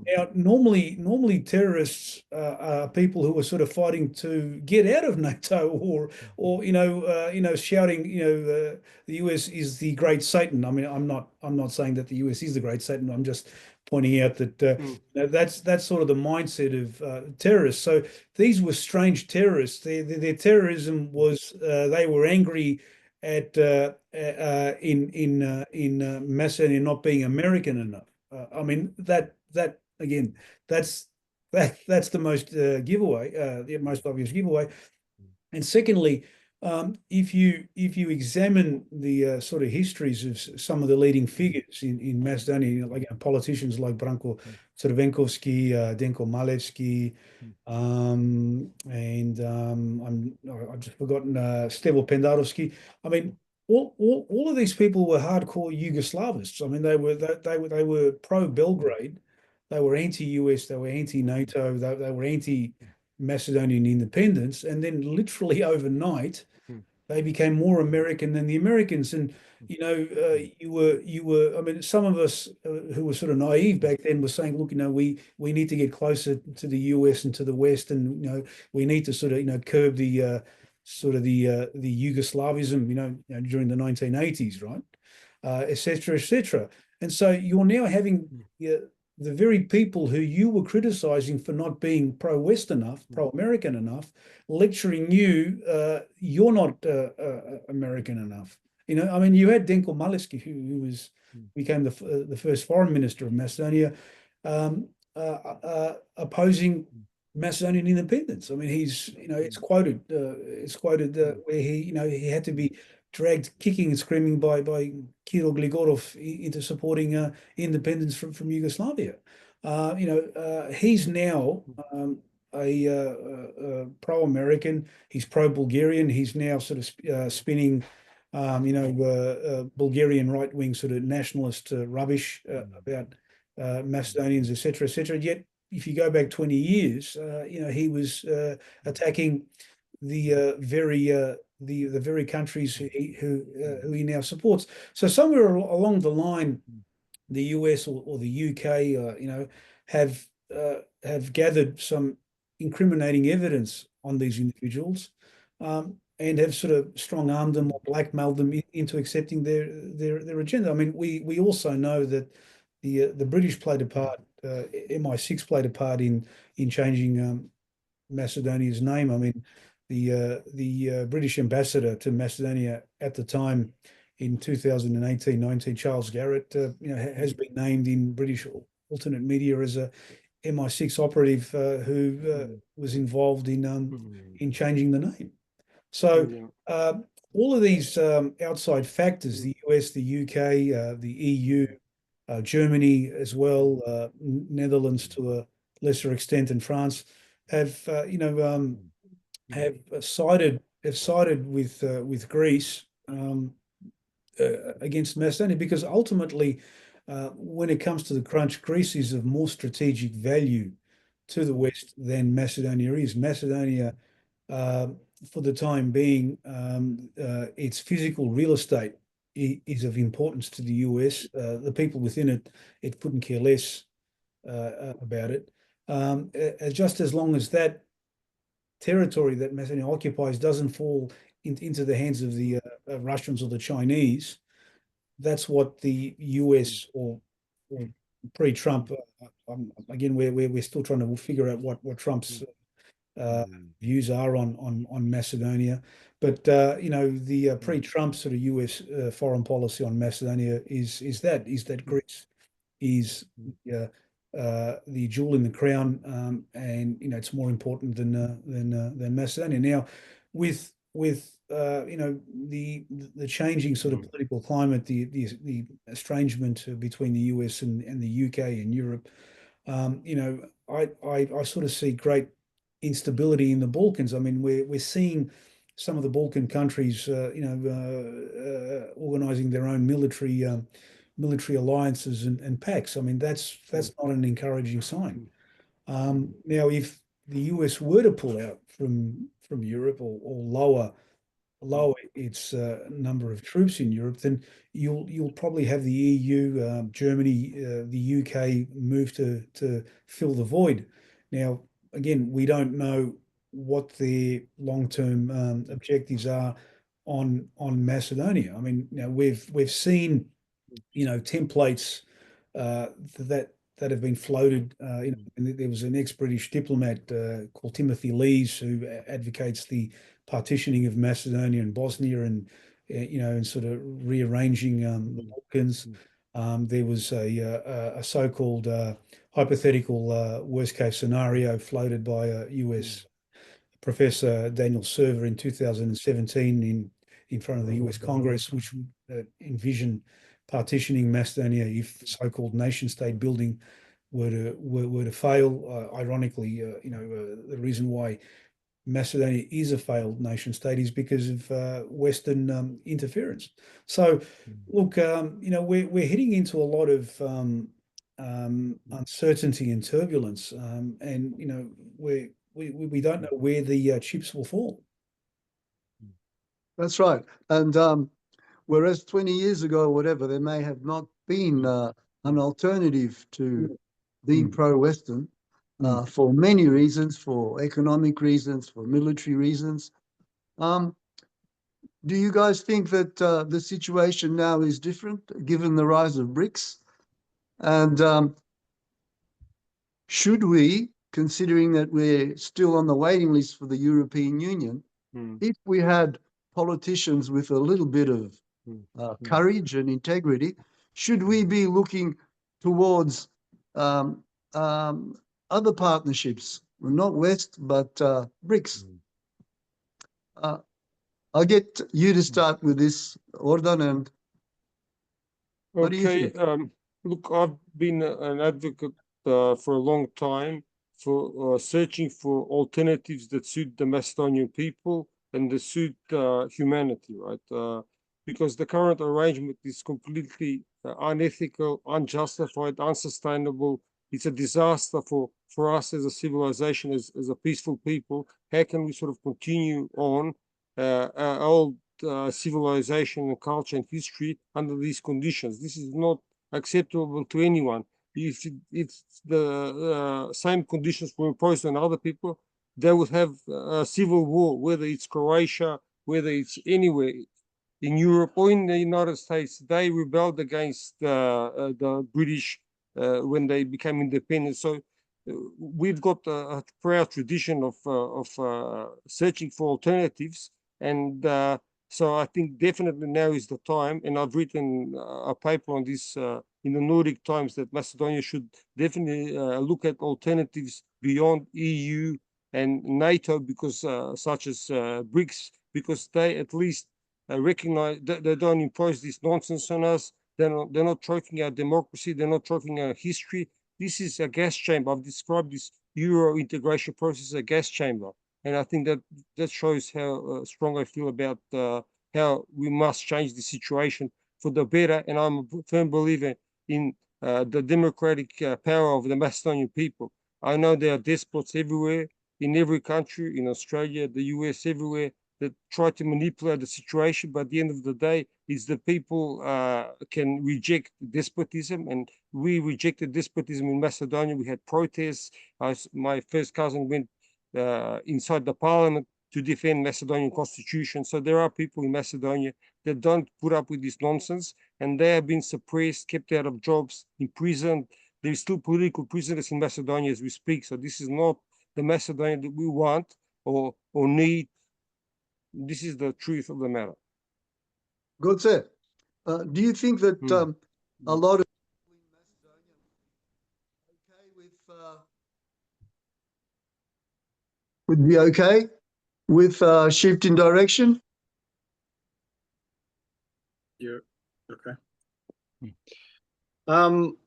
Now, normally terrorists are people who are sort of fighting to get out of NATO, or shouting, the US is the great Satan. I mean, I'm not saying that the US is the great Satan. I'm just pointing out that that's sort of the mindset of terrorists. So these were strange terrorists. Their terrorism was they were angry at in Macedonia not being American enough. I mean that again, that's the most giveaway, the most obvious giveaway. And secondly, if you examine the sort of histories of some of the leading figures in Macedonia, like politicians like Branko Crvenkovski, Denko Malevski, and I've just forgotten Stevo Pendarovski. I mean, all of these people were hardcore Yugoslavists. I mean, they were pro Belgrade. They were anti-US, they were anti-NATO, they were anti-Macedonian independence, and then literally overnight, they became more American than the Americans. And you were. I mean, some of us who were sort of naive back then were saying, look, we need to get closer to the US and to the West, and we need to sort of curb the the Yugoslavism, during the 1980s, right, et cetera, et cetera. And so you're now having the very people who you were criticizing for not being pro-West enough, pro-American enough, lecturing you, you're not American enough. I mean, you had Denko Malevski, who became the first foreign minister of Macedonia, opposing Macedonian independence. I mean, it's quoted where he had to be dragged kicking and screaming by Kiro Gligorov into supporting independence from Yugoslavia. He's now a pro-American. He's pro-Bulgarian. He's now sort of spinning, Bulgarian right-wing sort of nationalist rubbish about Macedonians, etc., etc. Yet, if you go back 20 years, he was attacking the very countries who he now supports. So somewhere along the line, the US or the UK, have gathered some incriminating evidence on these individuals, and have sort of strong-armed them or blackmailed them into accepting their agenda. I mean, we also know that the British played a part, MI6 played a part in changing Macedonia's name. I mean, the British ambassador to Macedonia at the time in 2018-19, Charles Garrett, has been named in British alternate media as a MI6 operative who was involved in changing the name. So all of these outside factors, the US, the UK, the EU, Germany as well, Netherlands to a lesser extent, and France have sided with Greece against Macedonia, because ultimately, when it comes to the crunch, Greece is of more strategic value to the West than Macedonia is. Macedonia, for the time being, its physical real estate is of importance to the US. The people within it couldn't care less about it. Just as long as that territory that Macedonia occupies doesn't fall into the hands of the Russians or the Chinese, that's what the US or pre-Trump, again, we're still trying to figure out what Trump's views are on Macedonia. But you know, the pre-Trump sort of US foreign policy on Macedonia is that Greece is the jewel in the crown, and you know, it's more important than Macedonia. Now, with you know, the changing sort of political climate, the estrangement between the US and the UK and Europe, you know, I sort of see great instability in the Balkans. I mean, we're seeing some of the Balkan countries, you know, organizing their own military alliances and pacts. I mean, that's not an encouraging sign. Now, if the US were to pull out from Europe or lower its number of troops in Europe, then you'll probably have the EU, Germany, the UK move to fill the void. Now, again, we don't know what their long-term objectives are on Macedonia. I mean, you know, we've seen, you know, templates that have been floated. You know, and there was an ex-British diplomat called Timothy Lees who advocates the partitioning of Macedonia and Bosnia, and you know, and sort of rearranging the Balkans. There was a so-called hypothetical worst-case scenario floated by a US Professor Daniel Server in 2017 in front of the US Congress, which envisioned partitioning Macedonia if so-called nation-state building were to fail. Ironically, you know, the reason why Macedonia is a failed nation state is because of Western interference. So, look, you know, we're heading into a lot of uncertainty and turbulence, and you know, we don't know where the chips will fall. That's right. And whereas 20 years ago or whatever, there may have not been an alternative to being pro-Western for many reasons, for economic reasons, for military reasons. Do you guys think that the situation now is different given the rise of BRICS? And should we, considering that we're still on the waiting list for the European Union, if we had politicians with a little bit of courage and integrity, should we be looking towards other partnerships, not West, but BRICS? I'll get you to start with this, Ordan, and what do you think? Look, I've been an advocate for a long time for searching for alternatives that suit the Macedonian people and that suit humanity, right? Because the current arrangement is completely unethical, unjustified, unsustainable. It's a disaster for us as a civilization, as a peaceful people. How can we sort of continue on our old civilization and culture and history under these conditions? This is not acceptable to anyone. If the same conditions were imposed on other people, they would have a civil war, whether it's Croatia, whether it's anywhere in Europe or in the United States. They rebelled against the British when they became independent. So we've got a proud tradition of searching for alternatives, and so I think definitely now is the time. And I've written a paper on this in the Nordic Times that Macedonia should definitely look at alternatives beyond EU and NATO, because such as BRICS, because they at least recognize that they don't impose this nonsense on us. They're not choking our democracy. They're not choking our history. This is a gas chamber. I've described this Euro integration process as a gas chamber. And I think that shows how strong I feel about how we must change the situation for the better. And I'm a firm believer in the democratic power of the Macedonian people. I know there are despots everywhere, in every country, in Australia, the US, everywhere, that try to manipulate the situation. But at the end of the day, it's the people can reject despotism, and we rejected despotism in Macedonia. We had protests. My first cousin went inside the parliament to defend Macedonian constitution. So there are people in Macedonia that don't put up with this nonsense, and they have been suppressed, kept out of jobs, imprisoned. There's still political prisoners in Macedonia as we speak. So this is not the Macedonia that we want or need. This is the truth of the matter. Good, sir. Do you think that a lot of people in Macedonia would be okay with shift in direction? Yeah. Okay.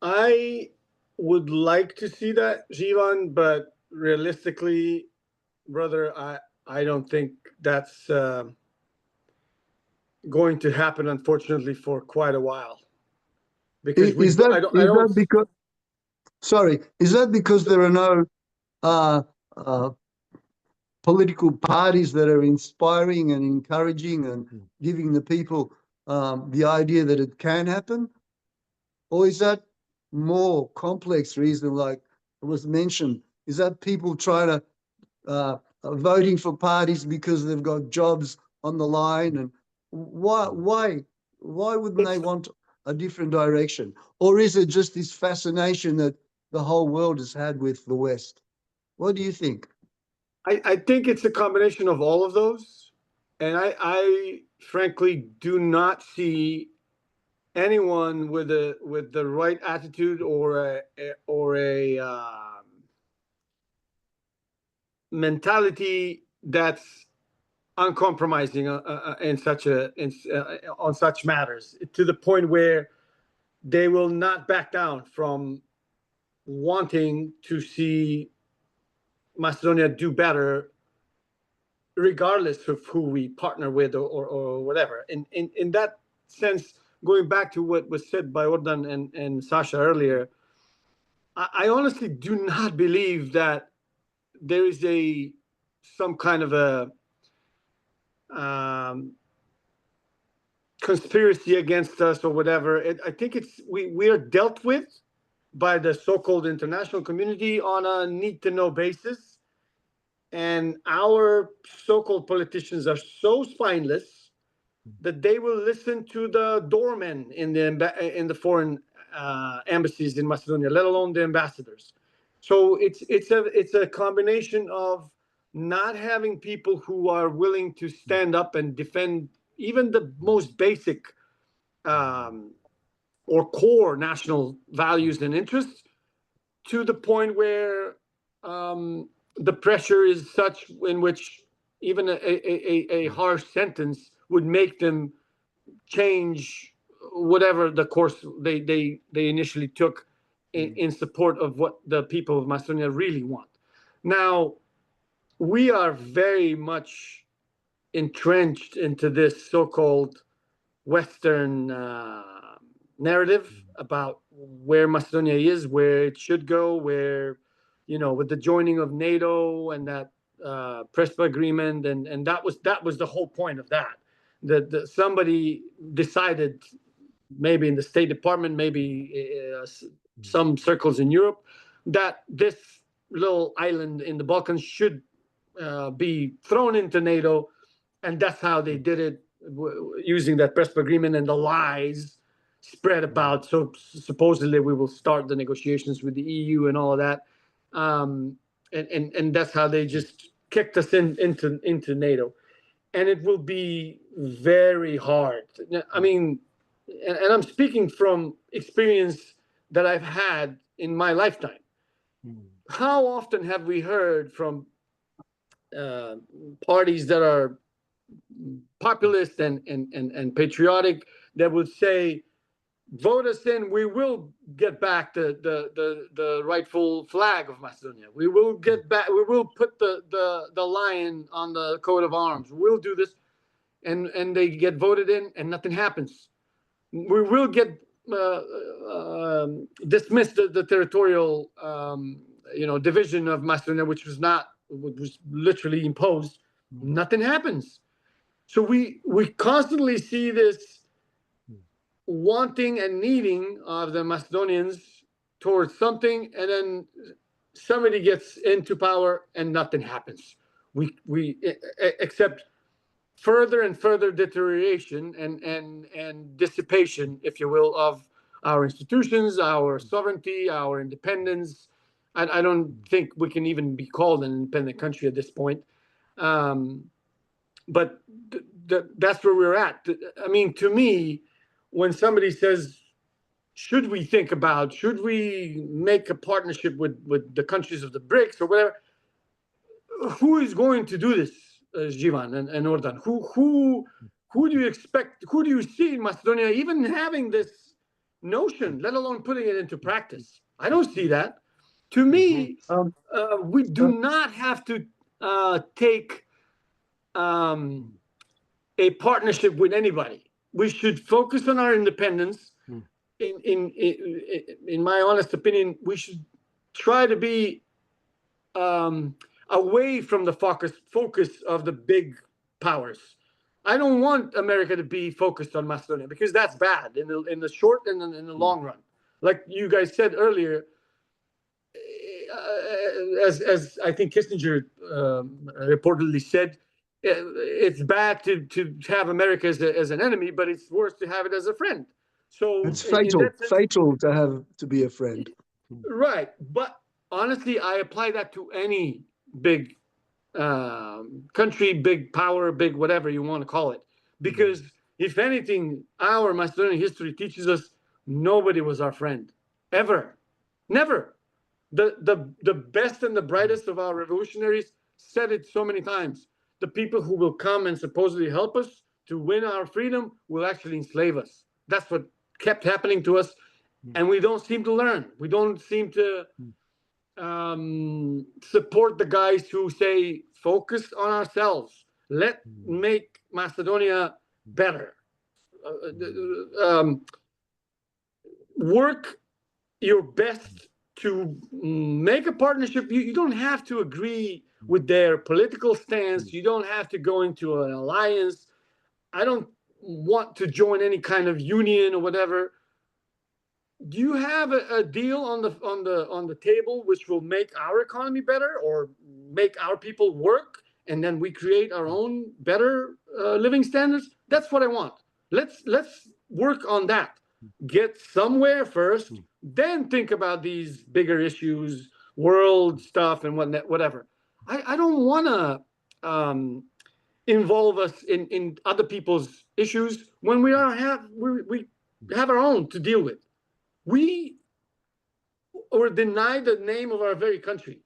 I would like to see that, Jivan, but realistically, brother, I don't think that's going to happen, unfortunately, for quite a while. Because Is that because? Sorry, is that because there are no political parties that are inspiring and encouraging and giving the people the idea that it can happen? Or is that more complex reason, like it was mentioned? Is that people trying to voting for parties because they've got jobs on the line? And why wouldn't they want a different direction? Or is it just this fascination that the whole world has had with the West? What do you think? I think it's a combination of all of those. And I frankly do not see anyone with the right attitude or a mentality that's uncompromising in on such matters, to the point where they will not back down from wanting to see Macedonia do better, regardless of who we partner with or whatever. In that sense, going back to what was said by Ordan and Sasha earlier, I honestly do not believe that there is some kind of a conspiracy against us or whatever. I think we are dealt with by the so-called international community on a need-to-know basis, and our so-called politicians are so spineless that they will listen to the doormen in the foreign embassies in Macedonia, let alone the ambassadors. So it's a combination of not having people who are willing to stand up and defend even the most basic or core national values and interests, to the point where the pressure is such in which even a harsh sentence would make them change whatever the course they initially took in support of what the people of Macedonia really want. Now, we are very much entrenched into this so-called Western narrative about where Macedonia is, where it should go, where, with the joining of NATO and that Prespa Agreement, and that was the whole point of that. That somebody decided, maybe in the State Department, maybe some circles in Europe, that this little island in the Balkans should be thrown into NATO, and that's how they did it, using that Prespa Agreement and the lies spread about. So supposedly we will start the negotiations with the EU and all of that, and that's how they just kicked us into NATO. And it will be very hard. I mean, and I'm speaking from experience that I've had in my lifetime. How often have we heard from parties that are populist and patriotic that would say, vote us in, we will get back the rightful flag of Macedonia. We will get back, we will put the lion on the coat of arms. We'll do this. And they get voted in and nothing happens. We will get dismissed the territorial division of Macedonia, which was literally imposed. Nothing happens. So we constantly see this wanting and needing of the Macedonians towards something, and then somebody gets into power and nothing happens. We accept further and further deterioration and dissipation, if you will, of our institutions, our sovereignty, our independence. I don't think we can even be called an independent country at this point. But that's where we're at. I mean, to me, when somebody says, should we make a partnership with the countries of the BRICS or whatever, who is going to do this, Jivan and Ordan? Who do you expect? Who do you see in Macedonia even having this notion, let alone putting it into practice? I don't see that. To me, we do not have to take a partnership with anybody. We should focus on our independence. In my honest opinion, we should try to be away from the focus of the big powers. I don't want America to be focused on Macedonia, because that's bad in the short and in the long run. Like you guys said earlier, as I think Kissinger reportedly said, it's bad to have America as an enemy, but it's worse to have it as a friend. So it's fatal to be a friend. Right. But honestly, I apply that to any big country, big power, big whatever you want to call it. Because if anything, our Macedonian history teaches us nobody was our friend, ever, never. The best and the brightest of our revolutionaries said it so many times. The people who will come and supposedly help us to win our freedom will actually enslave us. That's what kept happening to us. And we don't seem to learn. We don't seem to support the guys who say, focus on ourselves. Let's make Macedonia better. Work your best to make a partnership. You don't have to agree with their political stance. You don't have to go into an alliance. I don't want to join any kind of union or whatever. Do you have a deal on the table which will make our economy better or make our people work, and then we create our own better living standards? That's what I want. Let's work on that. Get somewhere first, then think about these bigger issues, world stuff and whatever. I don't want to involve us in other people's issues when we have our own to deal with. We were denied the name of our very country.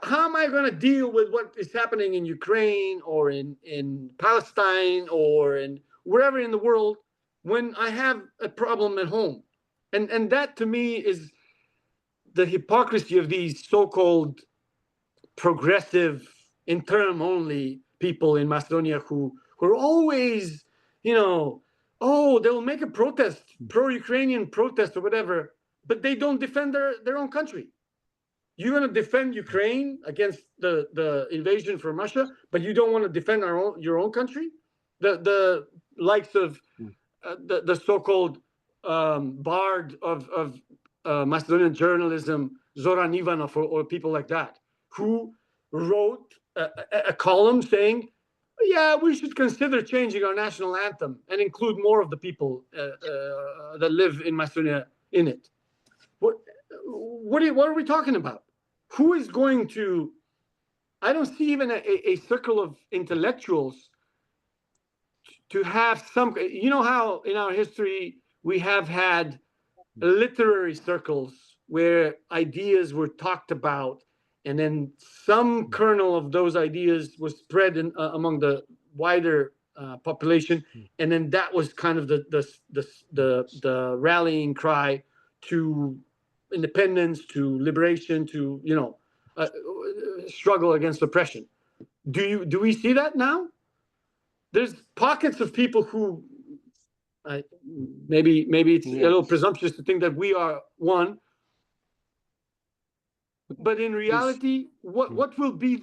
How am I going to deal with what is happening in Ukraine or in Palestine or in wherever in the world when I have a problem at home? And that to me is the hypocrisy of these so-called progressive, in term only people in Macedonia who are always, they'll make a protest, pro-Ukrainian protest or whatever, but they don't defend their own country. You're going to defend Ukraine against the invasion from Russia, but you don't want to defend your own country? The likes of the so-called bard of Macedonian journalism, Zoran Ivanov or people like that, who wrote a column saying, yeah, we should consider changing our national anthem and include more of the people that live in Macedonia in it. What are we talking about? Who is going to? I don't see even a circle of intellectuals to have some. You know how in our history we have had literary circles where ideas were talked about, and then some kernel of those ideas was spread among the wider population, and then that was kind of the rallying cry to independence, to liberation, to struggle against oppression. Do we see that now? There's pockets of people who maybe it's a little presumptuous to think that we are one. But in reality, what will be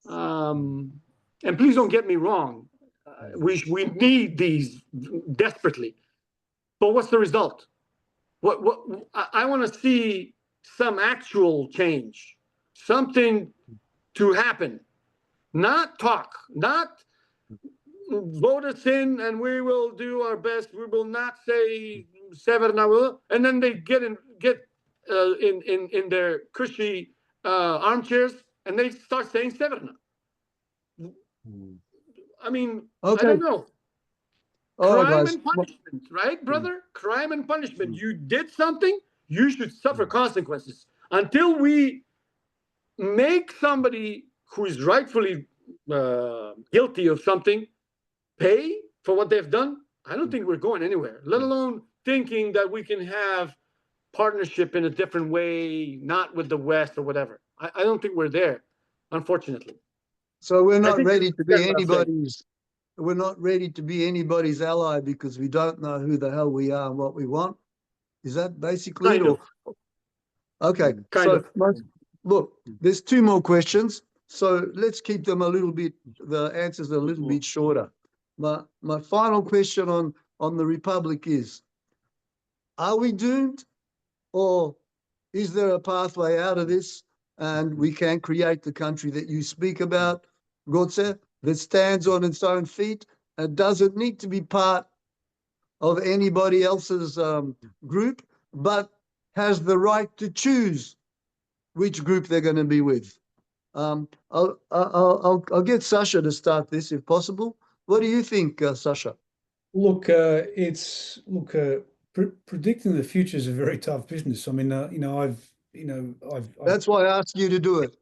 and please don't get me wrong, we need these desperately. But what's the result? What I want to see some actual change, something to happen, not talk, not vote us in and we will do our best. We will not say Severna, and then they get in their cushy armchairs and they start saying Severna. I mean, I Okay. don't know. All right, Crime guys. and punishment, right, brother? Crime and punishment. You did something, you should suffer consequences. Until we make somebody who is rightfully guilty of something pay for what they've done, I don't think we're going anywhere, let alone thinking that we can have partnership in a different way, not with the West or whatever. I don't think we're there, unfortunately. So we're I not think ready you to be understand what I'm saying. we're not ready to be anybody's ally because we don't know who the hell we are and what we want. Is that basically it? Kind of. Okay. Kind of. Look, there's two more questions. So let's keep them a little bit, the answers a little bit shorter. My final question on the Republic is, are we doomed, or is there a pathway out of this and we can create the country that you speak about, Godse, that stands on its own feet and doesn't need to be part of anybody else's group, but has the right to choose which group they're going to be with? I'll get Sasha to start this if possible. What do you think, Sasha? Look, predicting the future is a very tough business. I mean, I've That's why I asked you to do it.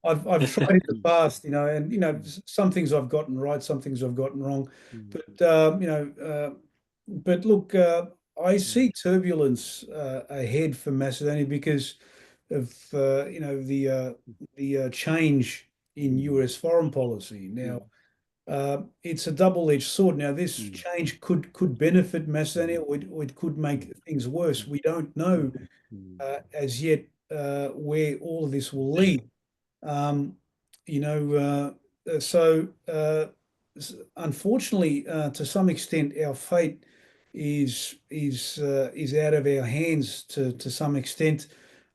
I've tried in the past, and some things I've gotten right, some things I've gotten wrong, but look, I see turbulence ahead for Macedonia because of the change in US foreign policy. Now, it's a double-edged sword. Now, this change could benefit Macedonia, or it could make things worse. We don't know as yet where all of this will lead. So unfortunately, to some extent, our fate is out of our hands to some extent.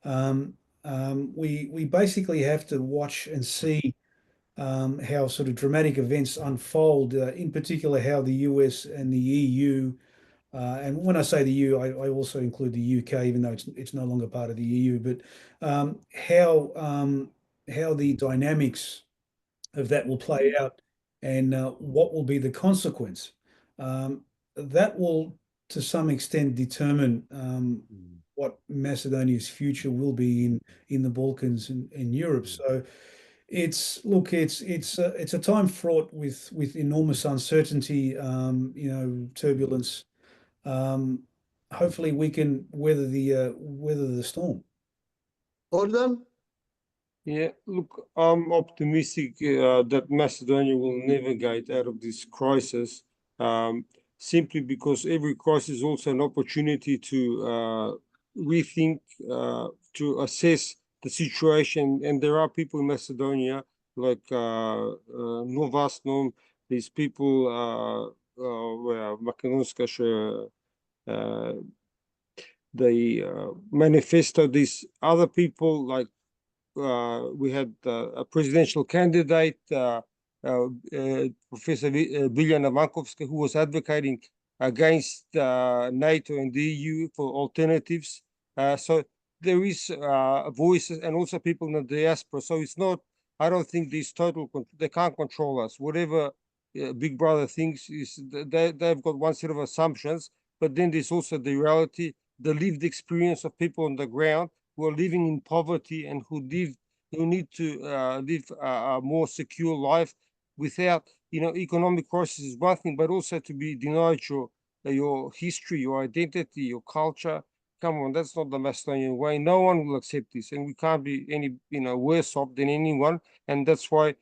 We basically have to watch and see how sort of dramatic events unfold, in particular how the US and the EU, and when I say the EU, I also include the UK, even though it's no longer part of the EU, but how the dynamics of that will play out and what will be the consequence. That will, to some extent, determine what Macedonia's future will be in the Balkans and in Europe. So it's a time fraught with enormous uncertainty, turbulence. Hopefully we can weather the storm. Ordan? Yeah, look, I'm optimistic that Macedonia will navigate out of this crisis, simply because every crisis is also an opportunity to rethink, to assess the situation. And there are people in Macedonia, like Novasnom, these people, Makedonska, they manifesto, these other people like we had a presidential candidate, Professor Biljana Vankovska, who was advocating against NATO and the EU for alternatives. So there is voices and also people in the diaspora. So it's not, I don't think this they can't control us. Whatever Big Brother thinks is they've got one set of assumptions, but then there's also the reality, the lived experience of people on the ground who are living in poverty and who need to live a more secure life without, economic crisis is one thing, but also to be denied your history, your identity, your culture. Come on, that's not the Macedonian way. No one will accept this, and we can't be any, worse off than anyone. And that's why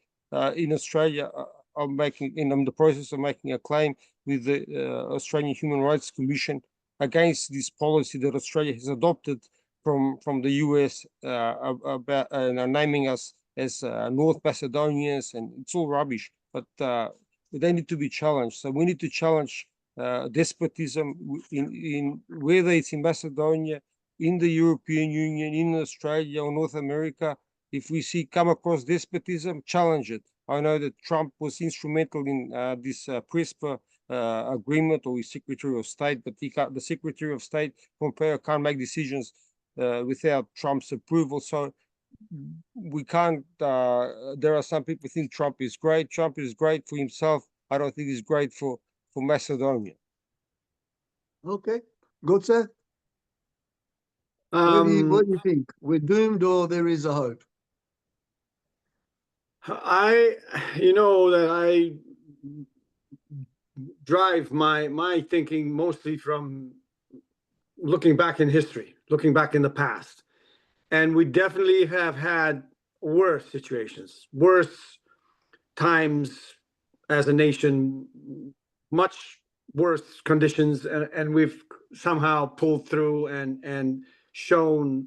in Australia, I'm the process of making a claim with the Australian Human Rights Commission against this policy that Australia has adopted from the US about naming us as North Macedonians, and it's all rubbish. But they need to be challenged. So we need to challenge despotism in whether it's in Macedonia, in the European Union, in Australia or North America. If we come across despotism, challenge it. I know that Trump was instrumental in this Prespa agreement, or his Secretary of State, but the Secretary of State, Pompeo, can't make decisions without Trump's approval. So we can't, there are some people who think Trump is great. Trump is great for himself. I don't think he's great for Macedonia. Okay, Gotze, what do you think? We're doomed, or there is a hope? You know that I drive my thinking mostly from looking back in history, looking back in the past. And we definitely have had worse situations, worse times as a nation, much worse conditions, and we've somehow pulled through and shown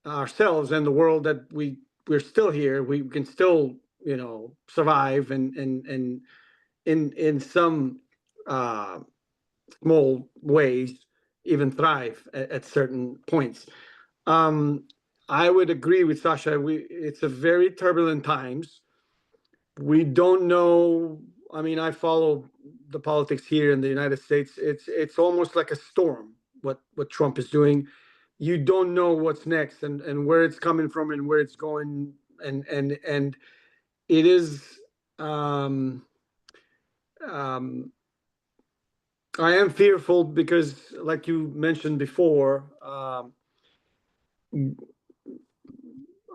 ourselves and the world that we're still here. We can still, you know, survive and in some small ways even thrive at certain points. I would agree with Sasha. It's a very turbulent times. We don't know. I mean, I follow the politics here in the United States. It's almost like a storm. What Trump is doing, you don't know what's next and where it's coming from and where it's going, and it is. I am fearful because, like you mentioned before,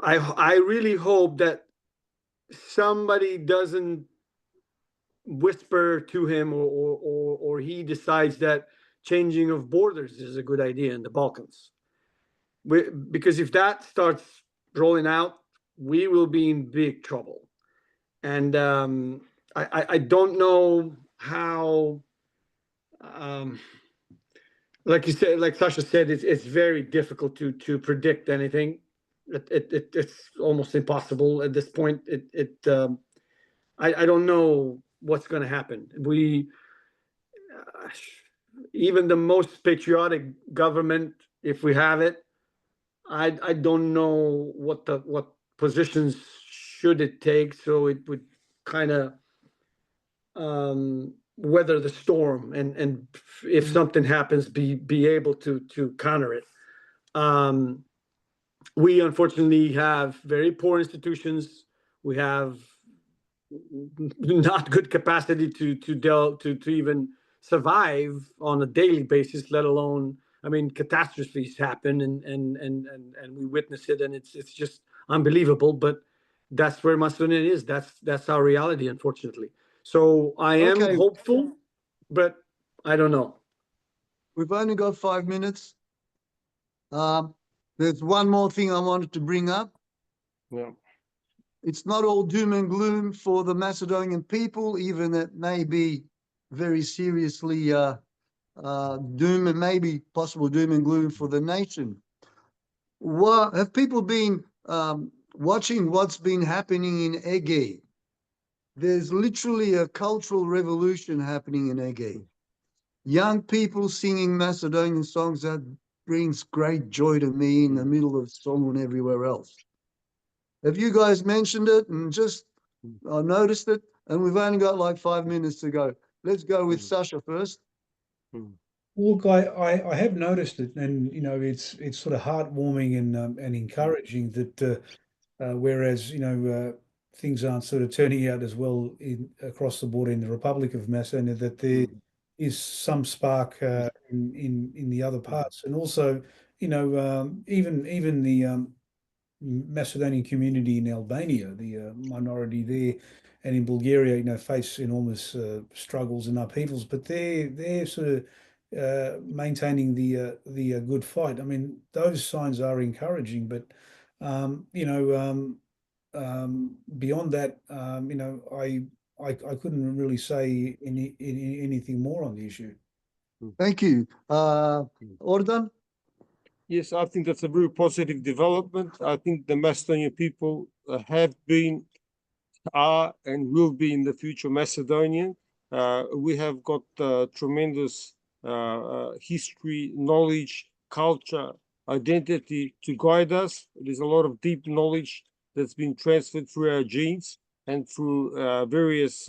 I really hope that somebody doesn't whisper to him, or he decides that changing of borders is a good idea in the Balkans. Because if that starts rolling out, we will be in big trouble. And I don't know how. Like you said, like Sasha said, it's very difficult to predict anything. It's almost impossible at this point. I don't know what's going to happen. Even the most patriotic government, if we have it, I don't know what positions should it take, so it would kind of weather the storm, and if something happens, be able to counter it. We unfortunately have very poor institutions. We have not good capacity to even survive on a daily basis, let alone, I mean, catastrophes happen and we witness it, and it's just unbelievable. But that's where Macedonia is. That's our reality, unfortunately. So I am hopeful, but I don't know. We've only got 5 minutes. There's one more thing I wanted to bring up. Yeah. It's not all doom and gloom for the Macedonian people, even it may be very seriously doom and maybe possible doom and gloom for the nation. Have people been watching what's been happening in Ege? There's literally a cultural revolution happening in Ege. Young people singing Macedonian songs, that brings great joy to me in the middle of Solomon and everywhere else. Have you guys mentioned it and just noticed it? And we've only got like 5 minutes to go. Let's go with Sasha first. Look, I have noticed it, and you know, it's sort of heartwarming and encouraging that whereas you know things aren't sort of turning out as well across the border in the Republic of Macedonia, that there is some spark in the other parts, and also you know even the Macedonian community in Albania, the minority there, and in Bulgaria, you know, face enormous struggles and upheavals, but they're sort of maintaining the good fight. I mean, those signs are encouraging, but you know, beyond that, you know, I couldn't really say anything more on the issue. Thank you. Ordan? Yes, I think that's a very positive development. I think the Macedonian people have been, are, and will be in the future Macedonian. We have got tremendous history, knowledge, culture, identity to guide us. There's a lot of deep knowledge that's been transferred through our genes and through various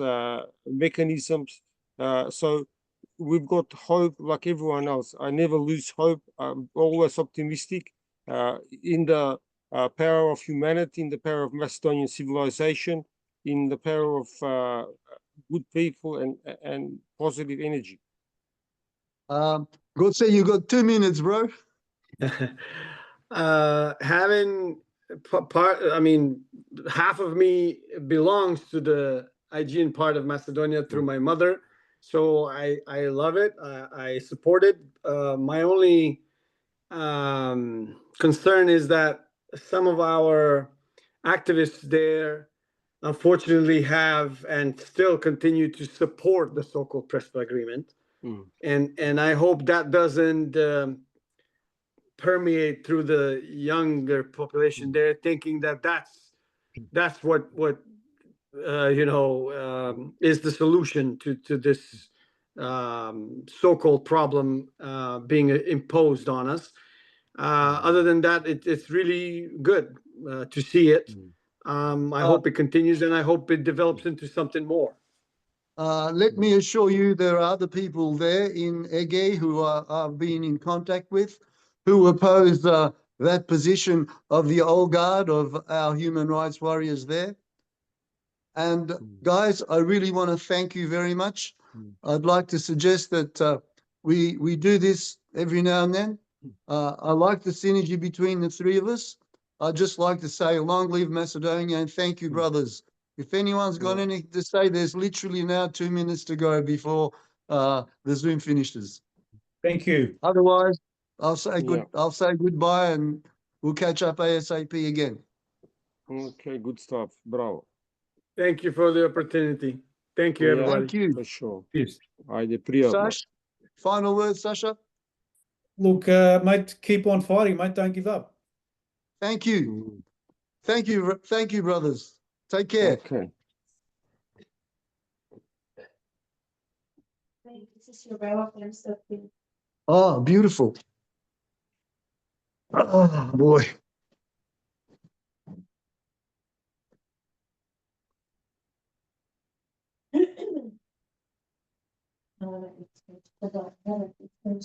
mechanisms. So we've got hope like everyone else. I never lose hope. I'm always optimistic in the power of humanity, in the power of Macedonian civilization, in the power of good people and positive energy. God say you got 2 minutes, bro. Having I mean, half of me belongs to the Aegean part of Macedonia through my mother, so I love it. I support it. My only concern is that some of our activists there unfortunately have and still continue to support the so-called Prespa Agreement. And I hope that doesn't permeate through the younger population there, thinking that that's what is the solution to this so-called problem being imposed on us. Other than that, it's really good to see it. I hope it continues, and I hope it develops into something more. Let me assure you, there are other people there in Ege who I've been in contact with, who oppose that position of the old guard of our human rights warriors there. And guys, I really want to thank you very much. I'd like to suggest that we do this every now and then. I like the synergy between the three of us. I'd just like to say long live Macedonia and thank you, brothers. If anyone's got anything to say, there's literally now 2 minutes to go before the Zoom finishes. Thank you. Otherwise, I'll say goodbye and we'll catch up ASAP again. Okay, good stuff. Bravo. Thank you for the opportunity. Thank you, everybody. Thank you. For sure. Yes. Ajde, prijatno. Sash, final word, Sasha? Look, mate, keep on fighting, mate. Don't give up. Thank you. Thank you, brothers. Take care. Okay. This is your welcome stuff. Oh, beautiful. Oh, boy. It's